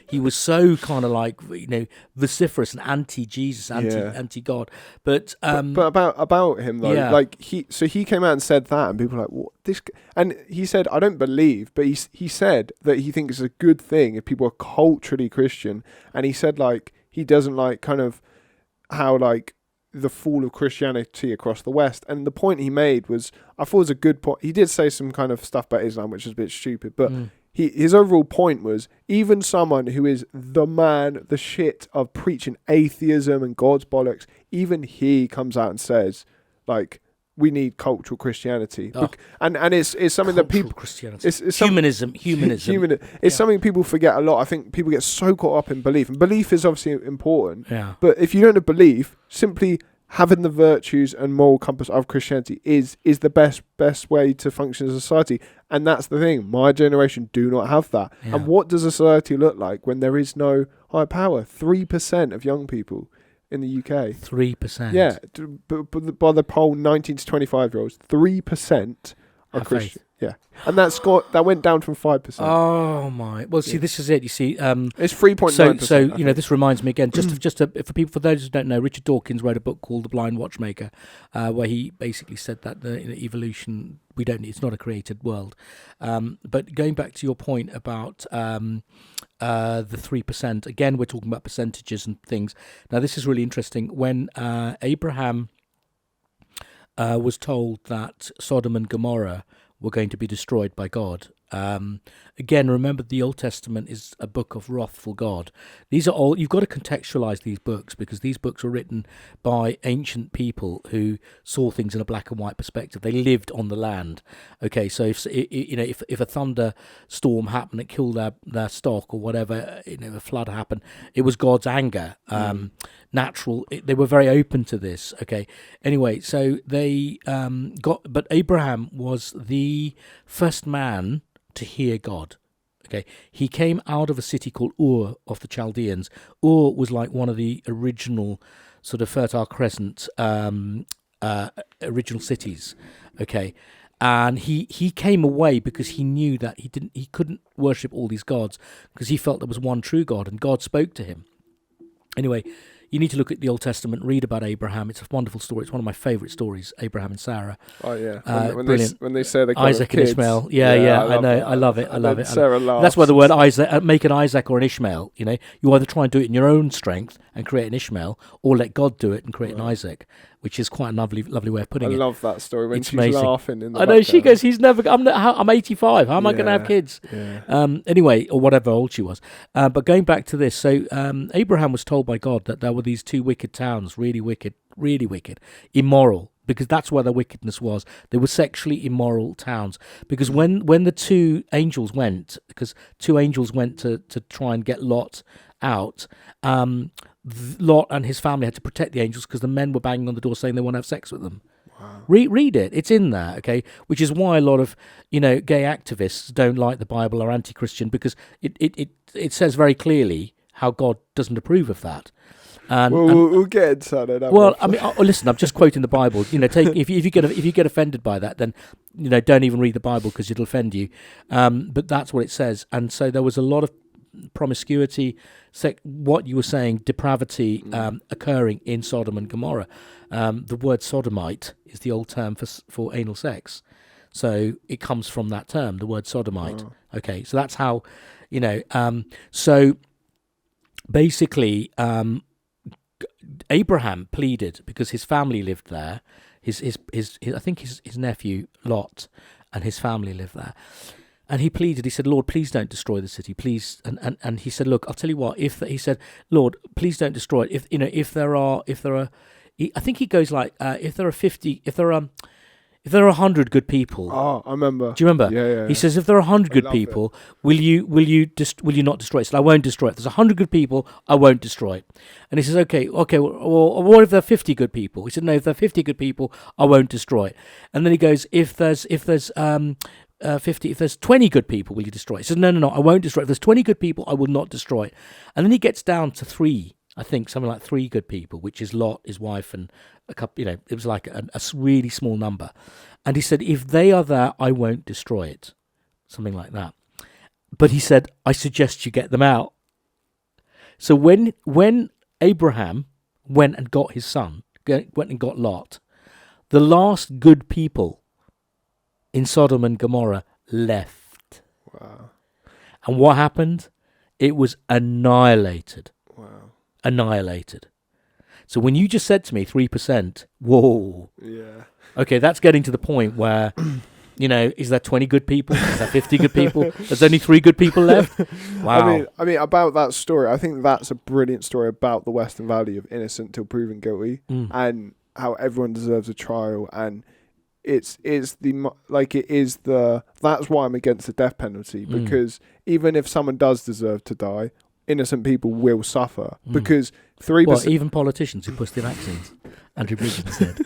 he was so kind of like, you know, vociferous and anti-Jesus, anti-God. But about him though, like he came out and said that, and people were like, what this? And he said, I don't believe, but he said that he thinks it's a good thing if people are culturally Christian, and he said like he doesn't like kind of how like the fall of Christianity across the West. And the point he made was, I thought was a good point. He did say some kind of stuff about Islam which was a bit stupid, but his overall point was, even someone who is the shit of preaching atheism and God's bollocks, even he comes out and says, like, we need cultural Christianity. And it's something that people... Christianity. It's humanism. It's something people forget a lot. I think people get so caught up in belief. And belief is obviously important. Yeah. But if you don't have belief, simply having the virtues and moral compass of Christianity is the best way to function as a society. And that's the thing. My generation do not have that. Yeah. And what does a society look like when there is no higher power? 3% of young people in the UK. 3%. Yeah. But by the poll, 19 to 25-year-olds, 3% are Christian. Yeah. And that went down from 5%. Oh my! Well, see, this is it. You see, it's 3.9%. So you know, this reminds me again. For those who don't know, Richard Dawkins wrote a book called The Blind Watchmaker, where he basically said that the evolution it's not a created world. But going back to your point about the 3%, again, we're talking about percentages and things. Now, this is really interesting. When Abraham was told that Sodom and Gomorrah were going to be destroyed by God. Again, remember, the Old Testament is a book of wrathful God. These are all, you've got to contextualize these books, because these books were written by ancient people who saw things in a black and white perspective. They lived on the land. Okay, so if a thunderstorm happened that killed their stock or whatever, a flood happened, it was God's anger. Natural. They were very open to this. Okay. Anyway, so they but Abraham was the first man to hear God. Okay, he came out of a city called Ur of the Chaldeans. Ur was like one of the original sort of Fertile Crescent original cities. Okay, And he came away because he knew that he couldn't worship all these gods, because he felt there was one true God, and God spoke to him. Anyway, you need to look at the Old Testament, read about Abraham. It's a wonderful story. It's one of my favourite stories, Abraham and Sarah. Oh yeah, Brilliant. When they say they Isaac and Ishmael. Yeah, I know. I love it. I love it. Sarah laughs. That's why the word Isaac, make an Isaac or an Ishmael. You either try and do it in your own strength and create an Ishmael, or let God do it and create an Isaac, which is quite a lovely way of putting it. I love that story when she's amazing. laughing in the I know, she background. goes, he's never. I'm 85. How am I going to have kids? Yeah. Anyway, or whatever old she was. But going back to this, so Abraham was told by God that there were these two wicked towns, really wicked, immoral, because that's where the wickedness was. They were sexually immoral towns. Because when the two angels went, to try and get Lot out, Lot and his family had to protect the angels because the men were banging on the door saying they want to have sex with them. Wow. Read it. It's in there, okay? Which is why a lot of, gay activists don't like the Bible, or anti-Christian, because it says very clearly how God doesn't approve of that. We'll get into that. Well, I mean, listen, I'm just quoting the Bible. If you get offended by that, then don't even read the Bible, because it'll offend you. But that's what it says. And so there was a lot of promiscuity, what you were saying, depravity occurring in Sodom and Gomorrah. The word sodomite is the old term for anal sex, so it comes from that term, the word sodomite. Okay, so that's how, so basically, Abraham pleaded because his family lived there. His I think his nephew Lot and his family lived there. And he pleaded, he said, Lord, please don't destroy the city, please. And he said, look, I'll tell you what, he said, Lord, please don't destroy it. If there are, I think he goes like, if there are 100 good people. Oh, I remember. Do you remember? Yeah. He says, if there are 100 good people, will you not destroy it? So I won't destroy it. If there's 100 good people, I won't destroy it. And he says, okay. Well, what if there are 50 good people? He said, no, if there are 50 good people, I won't destroy it. And then he goes, if there's 50, if there's 20 good people, will you destroy it? He says, no, I won't destroy it. If there's 20 good people, I will not destroy it. And then he gets down to 3, I think, something like 3 good people, which is Lot, his wife, and a couple, it was like a really small number. And he said, if they are there, I won't destroy it. Something like that. But he said, I suggest you get them out. So when Abraham went and got his son, went and got Lot, the last good people in Sodom and Gomorrah left. Wow. And what happened? It was annihilated. Wow. Annihilated. So when you just said to me 3%, whoa. Yeah. Okay, that's getting to the point where, is there 20 good people? Is there 50 good people? There's only 3 good people left? Wow. I mean, about that story, I think that's a brilliant story about the Western Valley of innocent till proven guilty, and how everyone deserves a trial, and that's why I'm against the death penalty, because even if someone does deserve to die, innocent people will suffer, because 3%. Well, even politicians who push the vaccines. Andrew Bridgen said.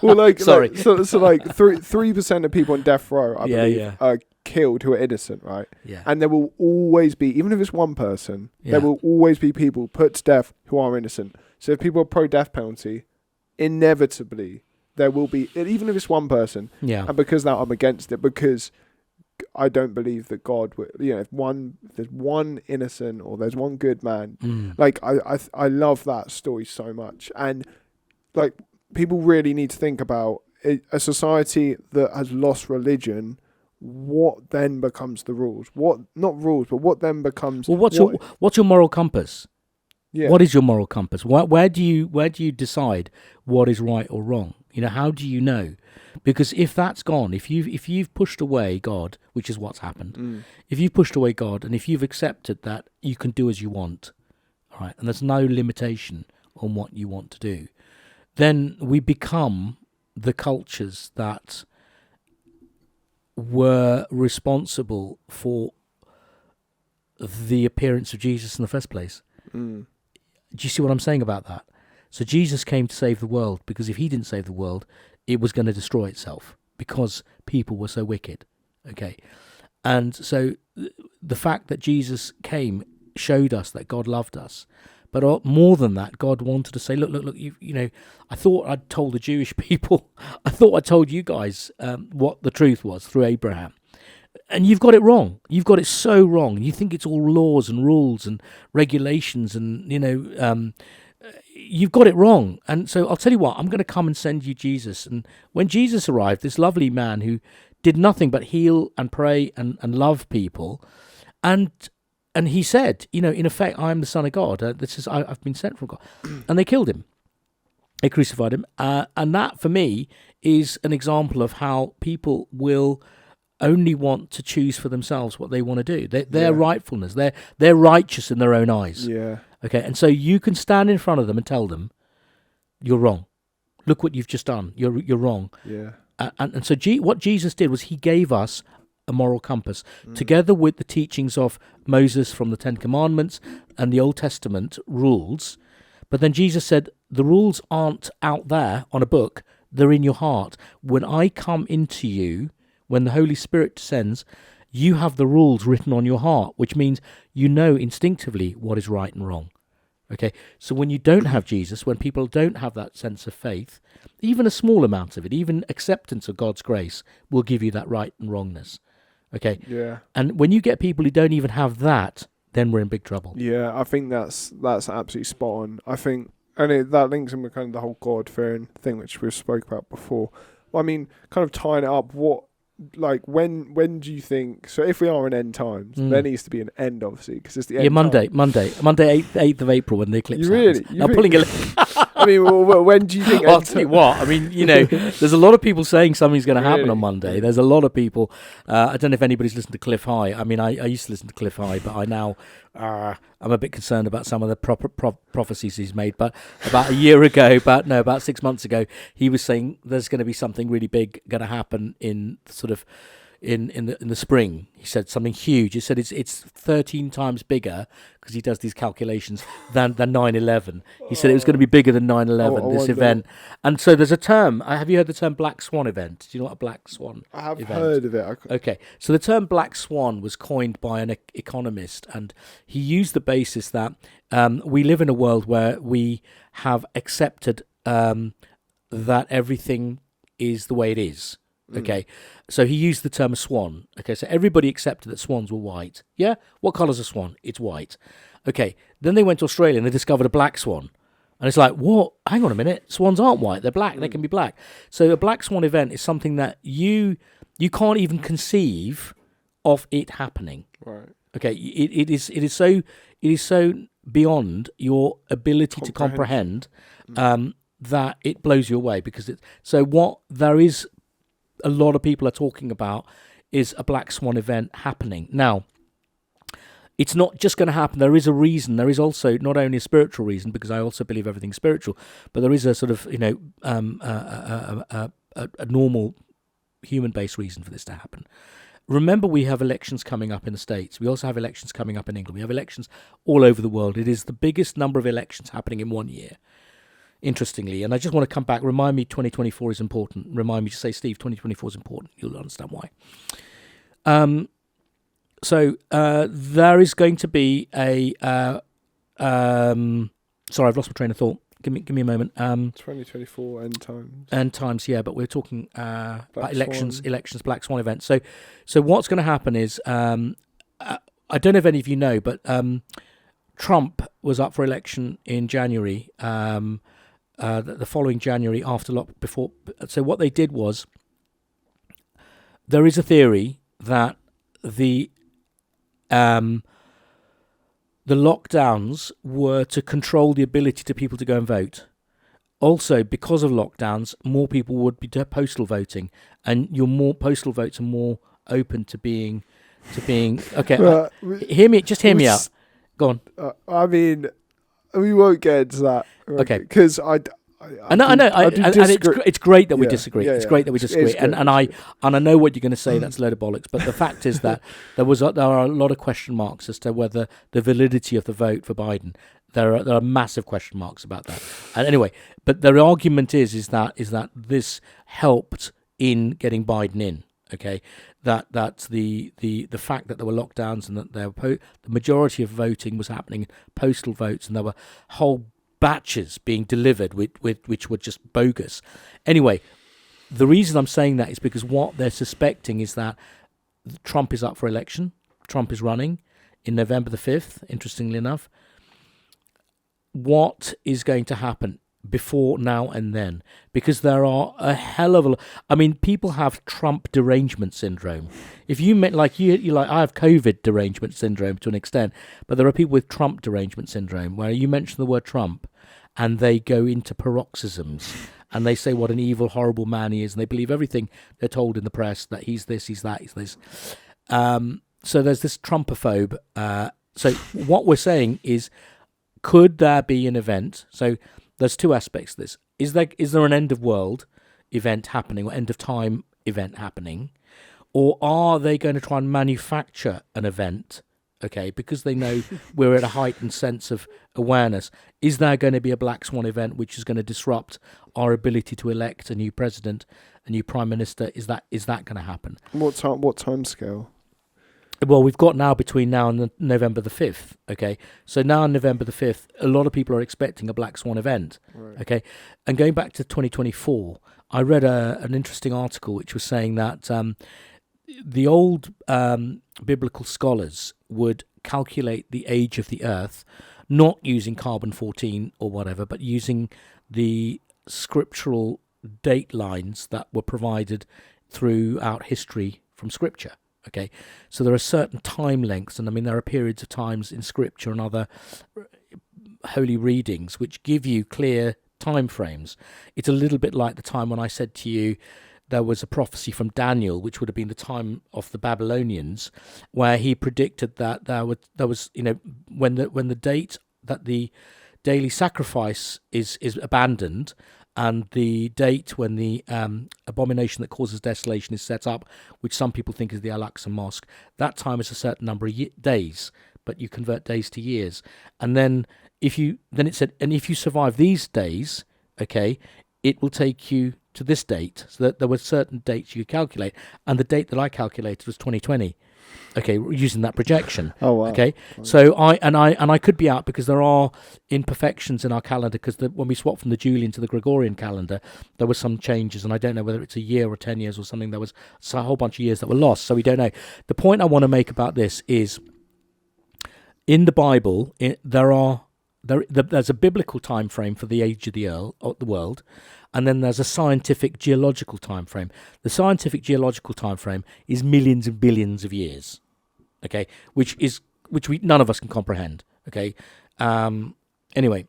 Well, sorry. So 3% of people on death row, I believe, yeah. are killed who are innocent, right? Yeah. And there will always be, even if it's one person, there will always be people put to death who are innocent. So if people are pro-death penalty, inevitably there will be, even if it's one person. Yeah. And because of that, I'm against it, because I don't believe that God would, if there's one innocent or there's one good man, like I love that story so much. And like, people really need to think about a society that has lost religion. What then becomes the rules? What then becomes? Well, what's your moral compass? Yeah. What is your moral compass? Where do you decide what is right or wrong? How do you know? Because if that's gone, if you've pushed away God, which is what's happened, if you've pushed away God, and if you've accepted that you can do as you want, all right, and there's no limitation on what you want to do, then we become the cultures that were responsible for the appearance of Jesus in the first place. Do you see what I'm saying about that? So Jesus came to save the world, because if he didn't save the world, it was going to destroy itself, because people were so wicked. Okay. And so the fact that Jesus came showed us that God loved us, But more than that, God wanted to say, look, you know, I thought I'd told the Jewish people, I thought I told you guys what the truth was through Abraham. And you've got it wrong. You've got it so wrong. You think it's all laws and rules and regulations and, you know, you've got it wrong. And so I'll tell you what, I'm going to come and send you Jesus. And when Jesus arrived, this lovely man who did nothing but heal and pray and love people, and he said, you know, in effect, I am the Son of God. I've been sent from God. And they killed him. They crucified him. And that, for me, is an example of how people will only want to choose for themselves what they want to do. Their rightfulness. They're righteous in their own eyes. Yeah. Okay, and so you can stand in front of them and tell them, you're wrong. Look what you've just done. You're wrong. Yeah. And so what Jesus did was he gave us a moral compass, together with the teachings of Moses from the Ten Commandments and the Old Testament rules. But then Jesus said, the rules aren't out there on a book, they're in your heart. When I come into you, when the Holy Spirit descends, you have the rules written on your heart, which means you know instinctively what is right and wrong. Okay, so when you don't have Jesus, when people don't have that sense of faith, even a small amount of it, even acceptance of God's grace, will give you that right and wrongness. Okay, Yeah. and when you get people who don't even have that, then we're in big trouble. Yeah, I think that's absolutely spot on. I think, and that links in with kind of the whole God-fearing thing, which we've spoke about before. Well, I mean, kind of tying it up, when do you think, so if we are in end times, there needs to be an end, obviously, because it's the end. Yeah, Monday, 8th of April, when the eclipse happens. Now, pulling a I mean, well, when do you think? I'll tell you what. I mean, you know, there's a lot of people saying something's going to happen on Monday. There's a lot of people. I don't know if anybody's listened to Cliff High. I mean, I used to listen to Cliff High, but I now I'm a bit concerned about some of the prophecies he's made. But about a year ago, about 6 months ago, he was saying there's going to be something really big going to happen in sort of in the spring. He said something huge. He said it's 13 times bigger, because he does these calculations, than 9/11. He said it was going to be bigger than 9/11, this event. And so there's a term. Have you heard the term Black Swan event? Do you know what a Black Swan I have event? heard of it. Okay, so the term Black Swan was coined by an economist, and he used the basis that we live in a world where we have accepted that everything is the way it is. Okay, so he used the term swan. Okay, so everybody accepted that swans were white. Yeah, what colour's a swan? It's white. Okay, then they went to Australia and they discovered a black swan. And it's like, what? Hang on a minute. Swans aren't white. They're black. They can be black. So a black swan event is something that you can't even conceive of it happening. Right. Okay, it is so beyond your ability to comprehend that it blows you away, because what there is a lot of people are talking about is a black swan event happening. Now, it's not just going to happen. There is a reason. There is also not only a spiritual reason, because I also believe everything's spiritual, but there is a sort of, a normal human-based reason for this to happen. Remember, we have elections coming up in the States. We also have elections coming up in England. We have elections all over the world. It is the biggest number of elections happening in 1 year, interestingly. And I just want to come back, remind me 2024 is important. Remind me to say, Steve, 2024 is important. You'll understand why. So there is going to be a... sorry, I've lost my train of thought. Give me a moment. 2024 end times. End times, yeah, but we're talking about elections, Black Swan event. So what's going to happen is, I don't know if any of you know, but Trump was up for election in January, the following January before. So what they did was, there is a theory that the lockdowns were to control the ability to people to go and vote. Also, because of lockdowns, more people would be postal voting, and your more postal votes are more open to being. Okay, hear me out. Go on. I mean, we won't get into that. Okay, because I know, and it's great that we disagree. It's great that we disagree, and I know what you're going to say. That's a load of bollocks. But the fact is that there are a lot of question marks as to whether the validity of the vote for Biden. There are massive question marks about that. And anyway, but the argument is that this helped in getting Biden in. Okay, that's the fact that there were lockdowns and that the majority of voting was happening postal votes, and there were whole batches being delivered which were just bogus. Anyway, the reason I'm saying that is because what they're suspecting is that Trump is up for election. Trump is running in November the 5th, interestingly enough. What is going to happen before now and then? Because there are a hell of a lot. I mean, people have Trump derangement syndrome. If you met like you like, I have COVID derangement syndrome to an extent, but there are people with Trump derangement syndrome where you mention the word Trump and they go into paroxysms and they say what an evil, horrible man he is, and they believe everything they're told in the press, that he's this, he's that, he's this. So there's this Trumpophobe. So what we're saying is, could there be an event? So there's two aspects to this. Is there an end of world event happening, or end of time event happening? Or are they going to try and manufacture an event, okay, because they know we're at a heightened sense of awareness? Is there going to be a black swan event which is going to disrupt our ability to elect a new president, a new prime minister? Is that going to happen? What time scale? Well, we've got now between now and November the 5th, okay? So now on November the 5th, a lot of people are expecting a black swan event, right. Okay? And going back to 2024, I read an interesting article which was saying that the old biblical scholars would calculate the age of the Earth not using carbon-14 or whatever, but using the scriptural date lines that were provided throughout history from Scripture. Okay, so there are certain time lengths, and I mean there are periods of times in Scripture and other holy readings which give you clear time frames. It's a little bit like the time when I said to you there was a prophecy from Daniel, which would have been the time of the Babylonians, where he predicted that there was when the date that the daily sacrifice is abandoned, and the date when the abomination that causes desolation is set up, which some people think is the Al-Aqsa Mosque, that time is a certain number of days, but you convert days to years. And then it said, and if you survive these days, okay, it will take you to this date. So that there were certain dates you could calculate, and the date that I calculated was 2020. Okay, using that projection. Oh wow. Okay, so I could be out because there are imperfections in our calendar, because when we swapped from the Julian to the Gregorian calendar, there were some changes, and I don't know whether it's a year or 10 years or something. There was a whole bunch of years that were lost, so we don't know. The point I want to make about this is, in the Bible, there's a biblical time frame for the age of the world, and then there's a scientific geological time frame. The scientific geological time frame is millions and billions of years, okay, which none of us can comprehend, okay. Anyway,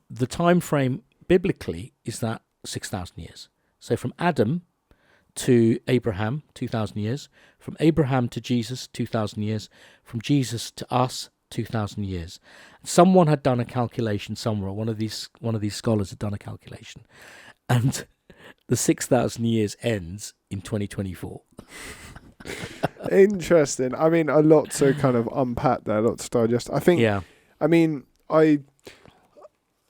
the time frame biblically is that 6,000 years. So from Adam to Abraham, 2,000 years. From Abraham to Jesus, 2,000 years. From Jesus to us, 2,000 years. Someone had done a calculation somewhere. One of these scholars had done a calculation, and the 6,000 years ends in 2024. Interesting. I mean, a lot to kind of unpack there, a lot to digest. I think. Yeah. I mean, I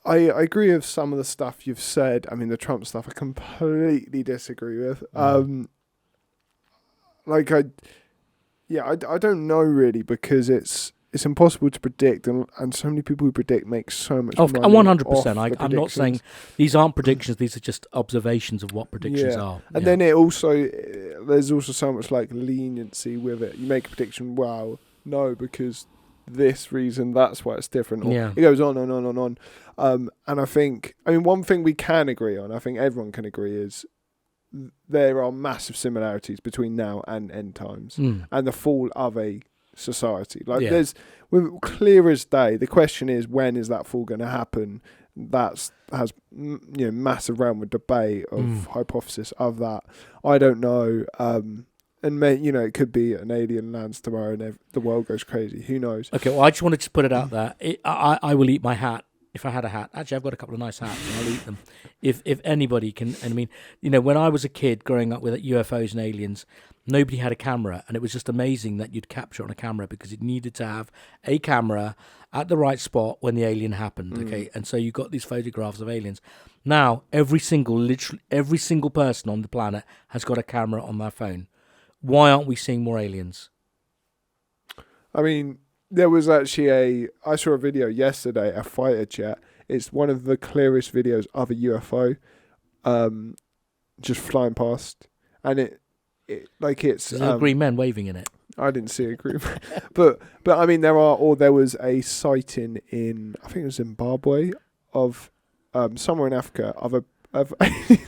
agree with some of the stuff you've said. I mean, the Trump stuff I completely disagree with. I don't know really, because it's impossible to predict, and so many people who predict make so much money. 100%. I'm not saying these aren't predictions; these are just observations of what predictions are. And then there's also so much like leniency with it. You make a prediction, wow, no, because this reason, that's why it's different. Or it goes on and on and on. And I think, one thing we can agree on, I think everyone can agree, is there are massive similarities between now and end times and the fall of a society. There's clear as day. The question is, when is that fall going to happen? That has massive realm of debate of hypothesis of that. I don't know. And it could be an alien lands tomorrow and the world goes crazy. Who knows? Okay, well, I just wanted to put it out there. I will eat my hat if I had a hat, actually I've got a couple of nice hats and I'll eat them. If anybody can, and I mean, when I was a kid growing up with UFOs and aliens, nobody had a camera, and it was just amazing that you'd capture on a camera because it needed to have a camera at the right spot when the alien happened. Okay, and so you got these photographs of aliens. Now literally every single person on the planet has got a camera on their phone. Why aren't we seeing more aliens? I mean, there was actually I saw a video yesterday, a fighter jet. It's one of the clearest videos of a UFO, just flying past, and it's There's little green men waving in it. I didn't see a green man, but I mean there was a sighting in, I think it was Zimbabwe, of somewhere in Africa of a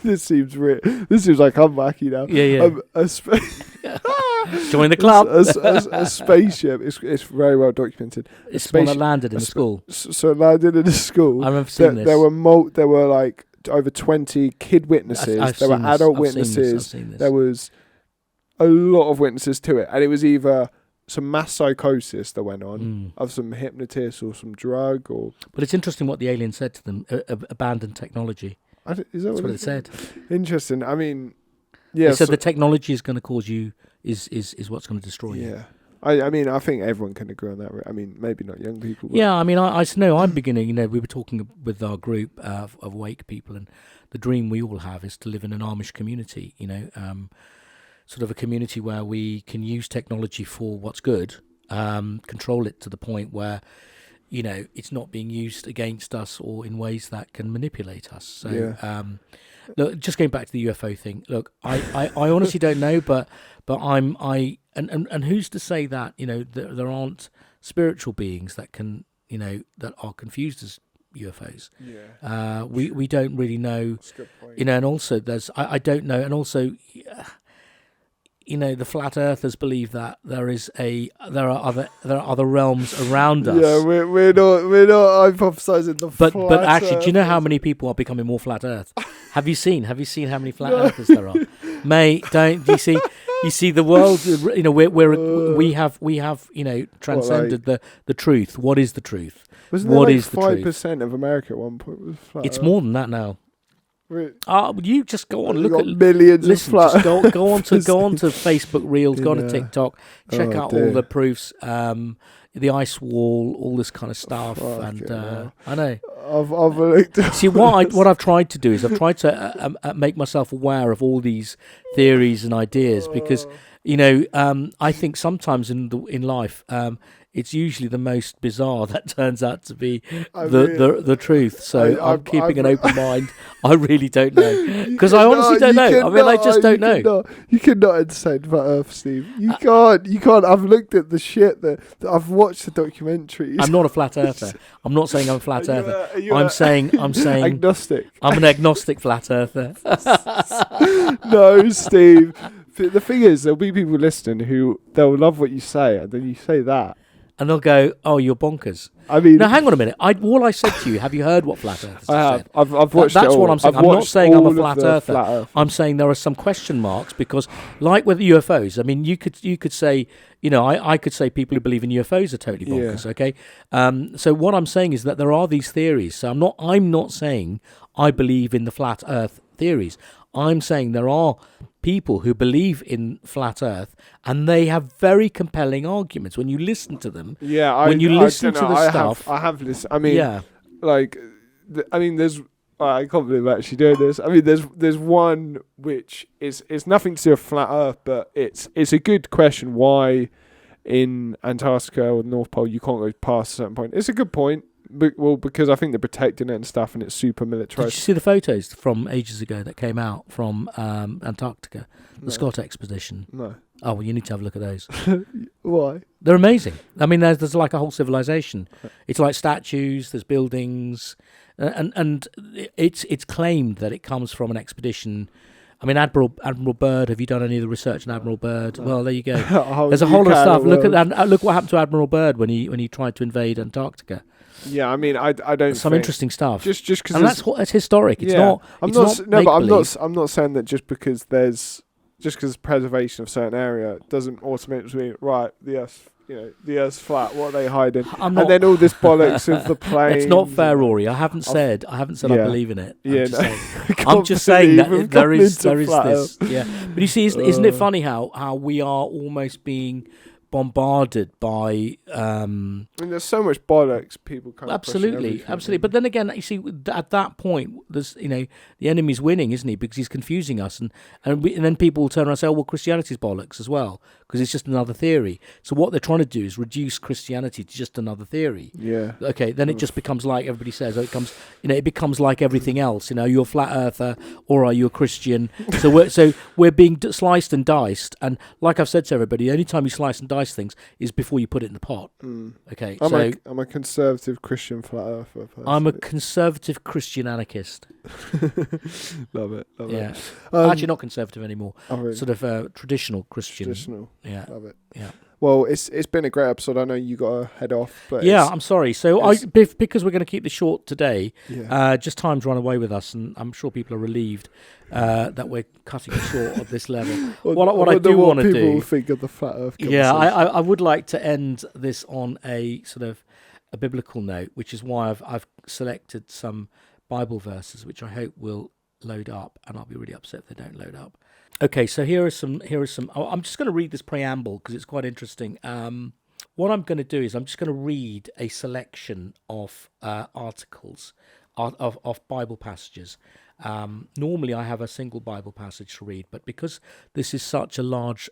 this seems like I'm wacky now. Yeah. Join the club. A spaceship. It's very well documented. It's one that landed in a school. So it landed in a school. I remember seeing this. There were like over 20 kid witnesses. There were adult witnesses. There was a lot of witnesses to it, and it was either some mass psychosis that went on of some hypnotist or some drug or. But it's interesting what the alien said to them: abandoned technology. That's what it said. Interesting. I mean, yeah. They said the technology is going to cause you is what's going to destroy you. Yeah. I mean, I think everyone can agree on that. I mean, maybe not young people. But yeah, I mean, I know I'm beginning. We were talking with our group of Wake people, and the dream we all have is to live in an Amish community. Sort of a community where we can use technology for what's good, control it to the point where, it's not being used against us or in ways that can manipulate us. So, look, just going back to the UFO thing. Look, I honestly don't know, but and who's to say that there aren't spiritual beings that can that are confused as UFOs. Yeah. We don't really know. That's a good point. And also I don't know, and also. The flat earthers believe that there are other realms around us. Yeah, we're not hypothesizing the flat But actually, earth. Do you know how many people are becoming more flat earth? Have you seen how many flat earthers there are? Mate, don't you see? You see the world. We have transcended the truth. What is the truth? Wasn't there like 5% of America at one point was flat? It's more than that now. You just go on, look at millions of flat. Just go on to Facebook Reels, go on to TikTok, check out all the proofs, the ice wall, all this kind of stuff, I know. I've looked. See what I've tried to do is I've tried to make myself aware of all these theories and ideas because I think sometimes in life. It's usually the most bizarre that turns out to be the truth. So I'm keeping an open mind. I really don't know because I honestly don't know. I just don't know. You cannot understand flat Earth, Steve. You can't. I've looked at the shit that I've watched the documentaries. I'm not a flat earther. I'm not saying I'm a flat earther. I'm saying agnostic. I'm an agnostic flat earther. No, Steve. The thing is, there'll be people listening who they'll love what you say, and then you say that. And they'll go, "Oh, you're bonkers." I mean, now hang on a minute. All I said to you, have you heard what flat earthers said? I have. I've watched. That's it all. what I'm saying. I'm not saying I'm a flat earther. I'm saying there are some question marks because, like with the UFOs, I mean, you could say, I could say people who believe in UFOs are totally bonkers. Yeah. Okay. So what I'm saying is that there are these theories. So I'm not saying I believe in the flat Earth theories. I'm saying there are people who believe in flat Earth, and they have very compelling arguments when you listen to them. Yeah, I have listened. I mean, yeah, there's. I can't believe I'm actually doing this. I mean, there's one which is nothing to do with flat Earth, but it's a good question. Why in Antarctica or the North Pole you can't go past a certain point? It's a good point. Because I think they're protecting it and stuff, and it's super militarized. Did you see the photos from ages ago that came out from Antarctica, the Scott expedition? No. Oh, well, you need to have a look at those. Why? They're amazing. I mean, there's like a whole civilization. It's like statues, there's buildings, and it's claimed that it comes from an expedition. I mean, Admiral Byrd. Have you done any of the research on Admiral Byrd? No. Well, there you go. There's a whole lot of stuff. Look what happened to Admiral Byrd when he tried to invade Antarctica. Yeah, I mean, I don't. Some interesting stuff. Just because, and that's historic. It's not. I'm not saying that just because preservation of certain area doesn't automatically mean right. The Earth the Earth's flat. What are they hiding? I'm not, And then all this bollocks of the planes. it's not fair, and Rory. I haven't said I Yeah. believe in it. Yeah, I'm just saying believe we've that there gone is into flat this. Earth. Yeah, but you see, isn't it funny how we are almost being bombarded by I mean, there's so much bollocks. People kind of absolutely. But then again, you see, at that point, there's the enemy's winning, isn't he? Because he's confusing us, and then people will turn around and say, "Oh, well, Christianity's bollocks as well, because it's just another theory." So what they're trying to do is reduce Christianity to just another theory. Yeah. Okay, then it just becomes like everybody says. It becomes like everything else. You're a flat earther, or are you a Christian? So we're being sliced and diced, and like I've said to everybody, the only time you slice and dice things is before you put it in the pot. Okay, I'm a conservative Christian flat earther person. I'm a conservative Christian anarchist. Love it. Yeah, actually not conservative anymore. Oh, really? Sort of traditional Christian. Traditional. Yeah, Love it. Yeah. Well, it's been a great episode. I know you got to head off, but yeah, I'm sorry. So because we're going to keep this short today, yeah. just time's run away with us, and I'm sure people are relieved that we're cutting it short at this level. What I do want to do, people think of the flat Earth. Yeah, I would like to end this on a sort of a biblical note, which is why I've selected some Bible verses, which I hope will load up, and I'll be really upset if they don't load up. Okay, so here are some. I'm just going to read this preamble because it's quite interesting. What I'm going to do is I'm just going to read a selection of articles of Bible passages. Normally, I have a single Bible passage to read, but because this is such a large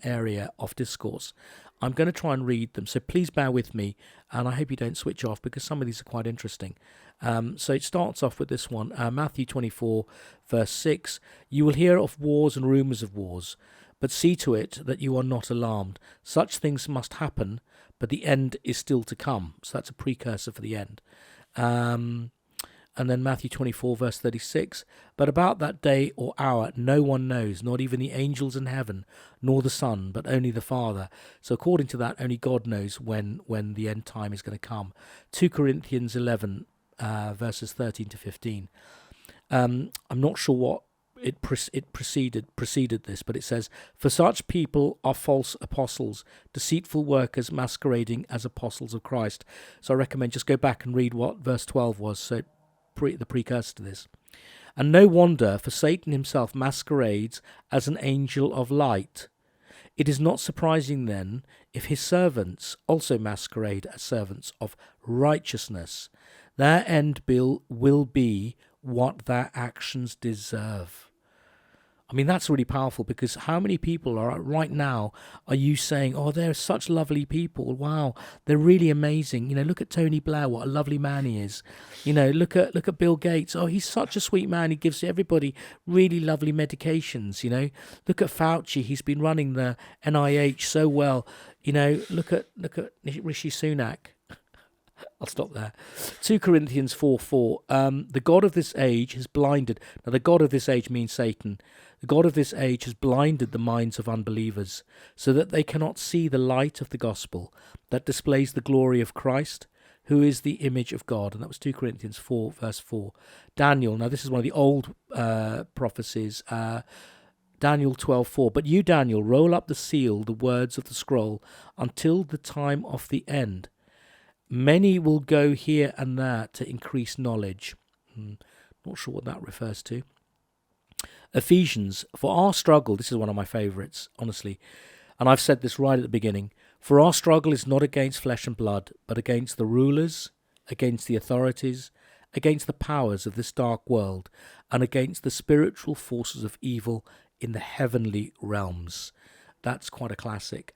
area of discourse, I'm going to try and read them. So please bear with me, and I hope you don't switch off because some of these are quite interesting. So it starts off with this one, Matthew 24, verse 6. You will hear of wars and rumours of wars, but see to it that you are not alarmed. Such things must happen, but the end is still to come. So that's a precursor for the end. And then Matthew 24, verse 36. But about that day or hour no one knows, not even the angels in heaven, nor the Son, but only the Father. So according to that, only God knows when the end time is going to come. 2 Corinthians 11, verses 13 to 15. I'm not sure what it preceded this, but it says, for such people are false apostles, deceitful workers masquerading as apostles of Christ. So I recommend just go back and read what verse 12 was, so the precursor to this. And no wonder, for Satan himself masquerades as an angel of light. It is not surprising then if his servants also masquerade as servants of righteousness. Their end will be what their actions deserve. I mean, that's really powerful, because how many people are right now are you saying, oh, they're such lovely people. Wow, they're really amazing. Look at Tony Blair, what a lovely man he is. Look at Bill Gates. Oh, he's such a sweet man. He gives everybody really lovely medications. Look at Fauci. He's been running the NIH so well. Look at Rishi Sunak. I'll stop there. 2 Corinthians 4:4. The God of this age has blinded. Now, the God of this age means Satan. The God of this age has blinded the minds of unbelievers, so that they cannot see the light of the gospel that displays the glory of Christ, who is the image of God. And that was 2 Corinthians 4, verse 4. Daniel. Now, this is one of the old prophecies. Daniel 12:4. But you, Daniel, roll up the seal, the words of the scroll, until the time of the end. Many will go here and there to increase knowledge. Not sure what that refers to. Ephesians, for our struggle, this is one of my favourites, honestly, and I've said this right at the beginning, for our struggle is not against flesh and blood, but against the rulers, against the authorities, against the powers of this dark world, and against the spiritual forces of evil in the heavenly realms. That's quite a classic.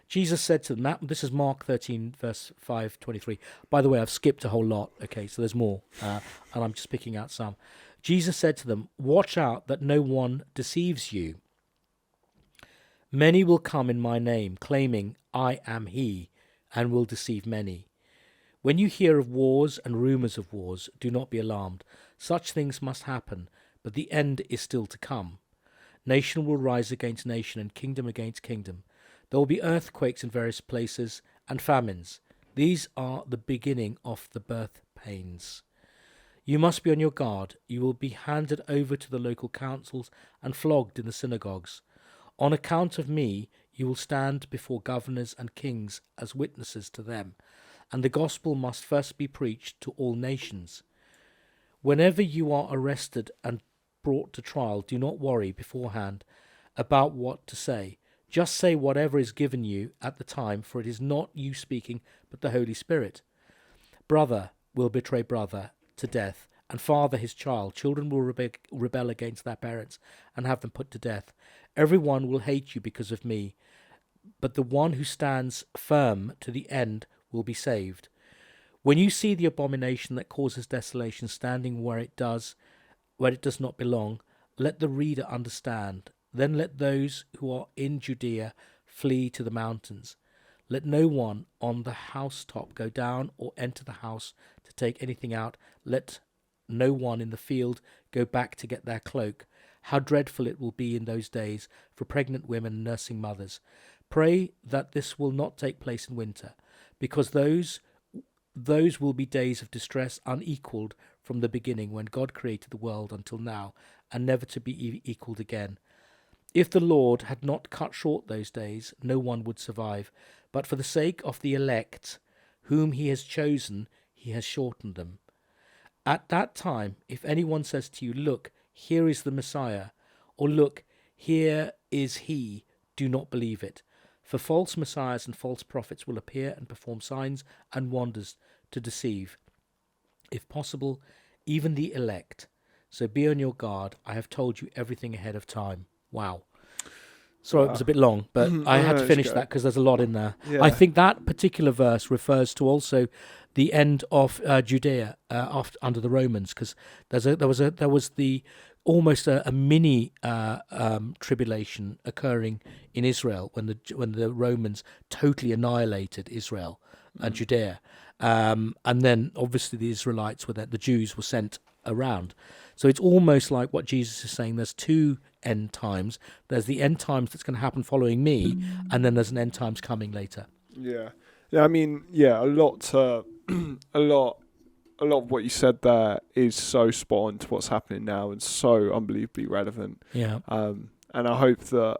Jesus said to them, this is Mark 13, verse 5:23. By the way, I've skipped a whole lot. Okay, so there's more, and I'm just picking out some. Jesus said to them, watch out that no one deceives you. Many will come in my name, claiming, I am he, and will deceive many. When you hear of wars and rumours of wars, do not be alarmed. Such things must happen, but the end is still to come. Nation will rise against nation, and kingdom against kingdom. There will be earthquakes in various places, and famines. These are the beginning of the birth pains. You must be on your guard. You will be handed over to the local councils and flogged in the synagogues. On account of me, You will stand before governors and kings as witnesses to them, and the gospel must first be preached to all nations. Whenever you are arrested and brought to trial, do not worry beforehand about what to say. Just say whatever is given you at the time, for it is not you speaking, but the Holy Spirit. Brother will betray brother to death, and father his child. Children will rebel against their parents and have them put to death. Everyone will hate you because of me, but the one who stands firm to the end will be saved. When you see the abomination that causes desolation standing where it does not belong, let the reader understand. Then let those who are in Judea flee to the mountains. Let no one on the housetop go down or enter the house to take anything out. Let no one in the field go back to get their cloak. How dreadful it will be in those days for pregnant women and nursing mothers. Pray that this will not take place in winter, because those will be days of distress unequaled from the beginning when God created the world until now, and never to be equaled again. If the Lord had not cut short those days, no one would survive. But for the sake of the elect, whom he has chosen, he has shortened them. At that time, if anyone says to you, "Look, here is the Messiah," or "Look, here is he," do not believe it. For false messiahs and false prophets will appear and perform signs and wonders to deceive, if possible, even the elect. So be on your guard. I have told you everything ahead of time. Wow. Sorry, it was a bit long, but I had to finish that because there's a lot in there. Yeah. I think that particular verse refers to also the end of Judea under the Romans, because there was almost a mini tribulation occurring in Israel when the Romans totally annihilated Israel and Judea, and then obviously the Israelites the Jews were sent around. So it's almost like what Jesus is saying. There's two end times. There's the end times that's going to happen following me, and then there's an end times coming later. Yeah. I mean, a lot of what you said there is so spot on to what's happening now and so unbelievably relevant. Yeah. And I hope that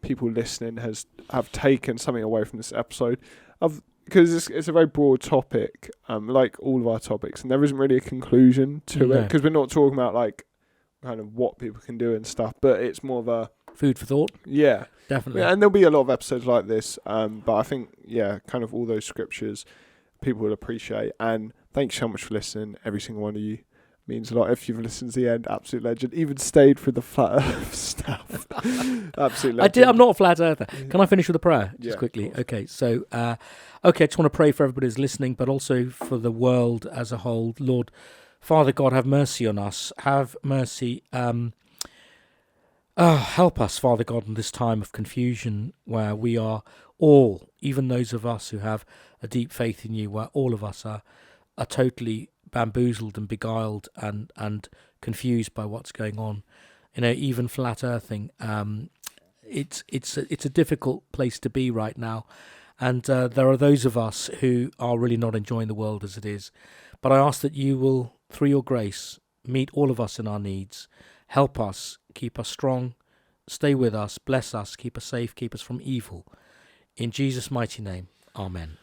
people listening have taken something away from this episode, because it's a very broad topic, like all of our topics, and there isn't really a conclusion to it, because we're not talking about like kind of what people can do and stuff, but it's more of a food for thought. Yeah, definitely. Yeah, and there'll be a lot of episodes like this, but I think kind of all those scriptures people will appreciate. And thanks so much for listening, every single one of you. Means a lot. If you've listened to the end, absolute legend. Even stayed for the flat earth stuff. Absolute legend. I did. I'm not a flat earther. Can I finish with a prayer just quickly? Okay, so I just want to pray for everybody who's listening, but also for the world as a whole. Lord, Father God, have mercy on us. Have mercy. Help us, Father God, in this time of confusion where we are all, even those of us who have a deep faith in you, where all of us are totally bamboozled and beguiled and confused by what's going on. Even flat earthing. It's a difficult place to be right now, and there are those of us who are really not enjoying the world as it is. But I ask that you will, through your grace, meet all of us in our needs. Help us, keep us strong, stay with us, bless us, keep us safe, keep us from evil. In Jesus' mighty name, amen.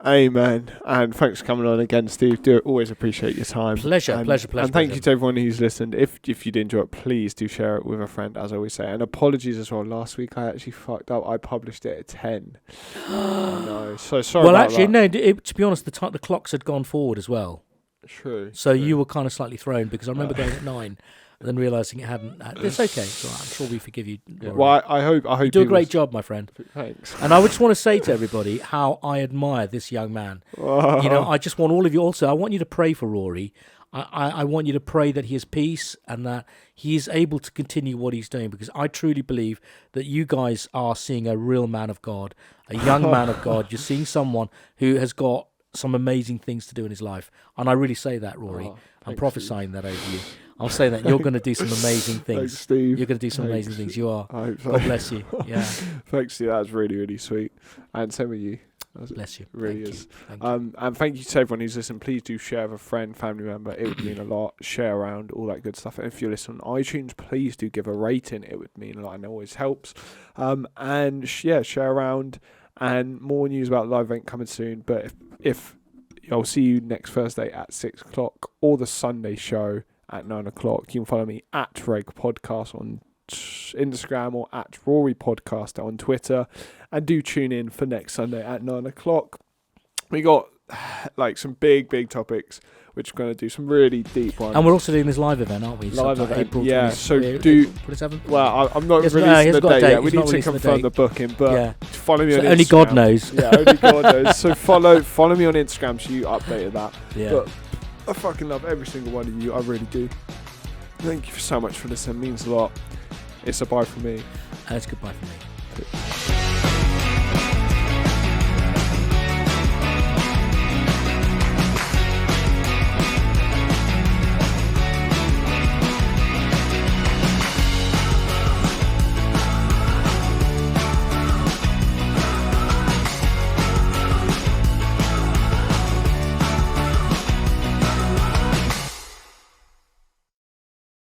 Amen. And thanks for coming on again, Steve. Do always appreciate your time. Pleasure. And thank you to everyone who's listened. If you did enjoy it, please do share it with a friend, as I always say. And apologies as well. Last week I actually fucked up. I published it at 10. Oh no. So sorry about that. No. To be honest, the clocks had gone forward as well. True. So you were kind of slightly thrown, because I remember going at 9. And then realising it hadn't. It's okay. It's all right. I'm sure we forgive you. Yeah. Well, I hope you do a great job, my friend. Thanks. And I just want to say to everybody how I admire this young man. I just want all of you. Also, I want you to pray for Rory. I want you to pray that he has peace and that he is able to continue what he's doing, because I truly believe that you guys are seeing a real man of God, a young man of God. You're seeing someone who has got some amazing things to do in his life. And I really say that, Rory. I'm prophesying that over you. I'll say that you're going to do some amazing things. Thanks, Steve. You're going to do some amazing things. You are. I hope so. God bless you. Yeah. Thanks, Steve. That was really, really sweet. And same with you. Bless you. It really Thank is. you. Thank you. And thank you to everyone who's listening. Please do share with a friend, family member. It would mean a lot. Share around, all that good stuff. And if you're listening on iTunes, please do give a rating. It would mean a lot and it always helps. Share around. And more news about the live event coming soon. But if I'll see you next Thursday at 6 o'clock or the Sunday show at 9 o'clock. You can follow me at Reg Podcast on Instagram or at Rory Podcast on Twitter. And do tune in for next Sunday at 9 o'clock. We got like some big topics, which we're going to do some really deep ones. And we're also doing this live event, aren't we? Live event, April yeah. 20, So April do 27th? well. I'm not He releasing hasn't the got a date date. yet. We He's not need to releasing the confirm date. the booking, but Yeah. follow me on Instagram. Only God knows. Yeah, only God knows. So follow me on Instagram so you updated that. Yeah. But I fucking love every single one of you. I really do. Thank you so much for listening. It means a lot. It's a bye from me. And it's goodbye for me.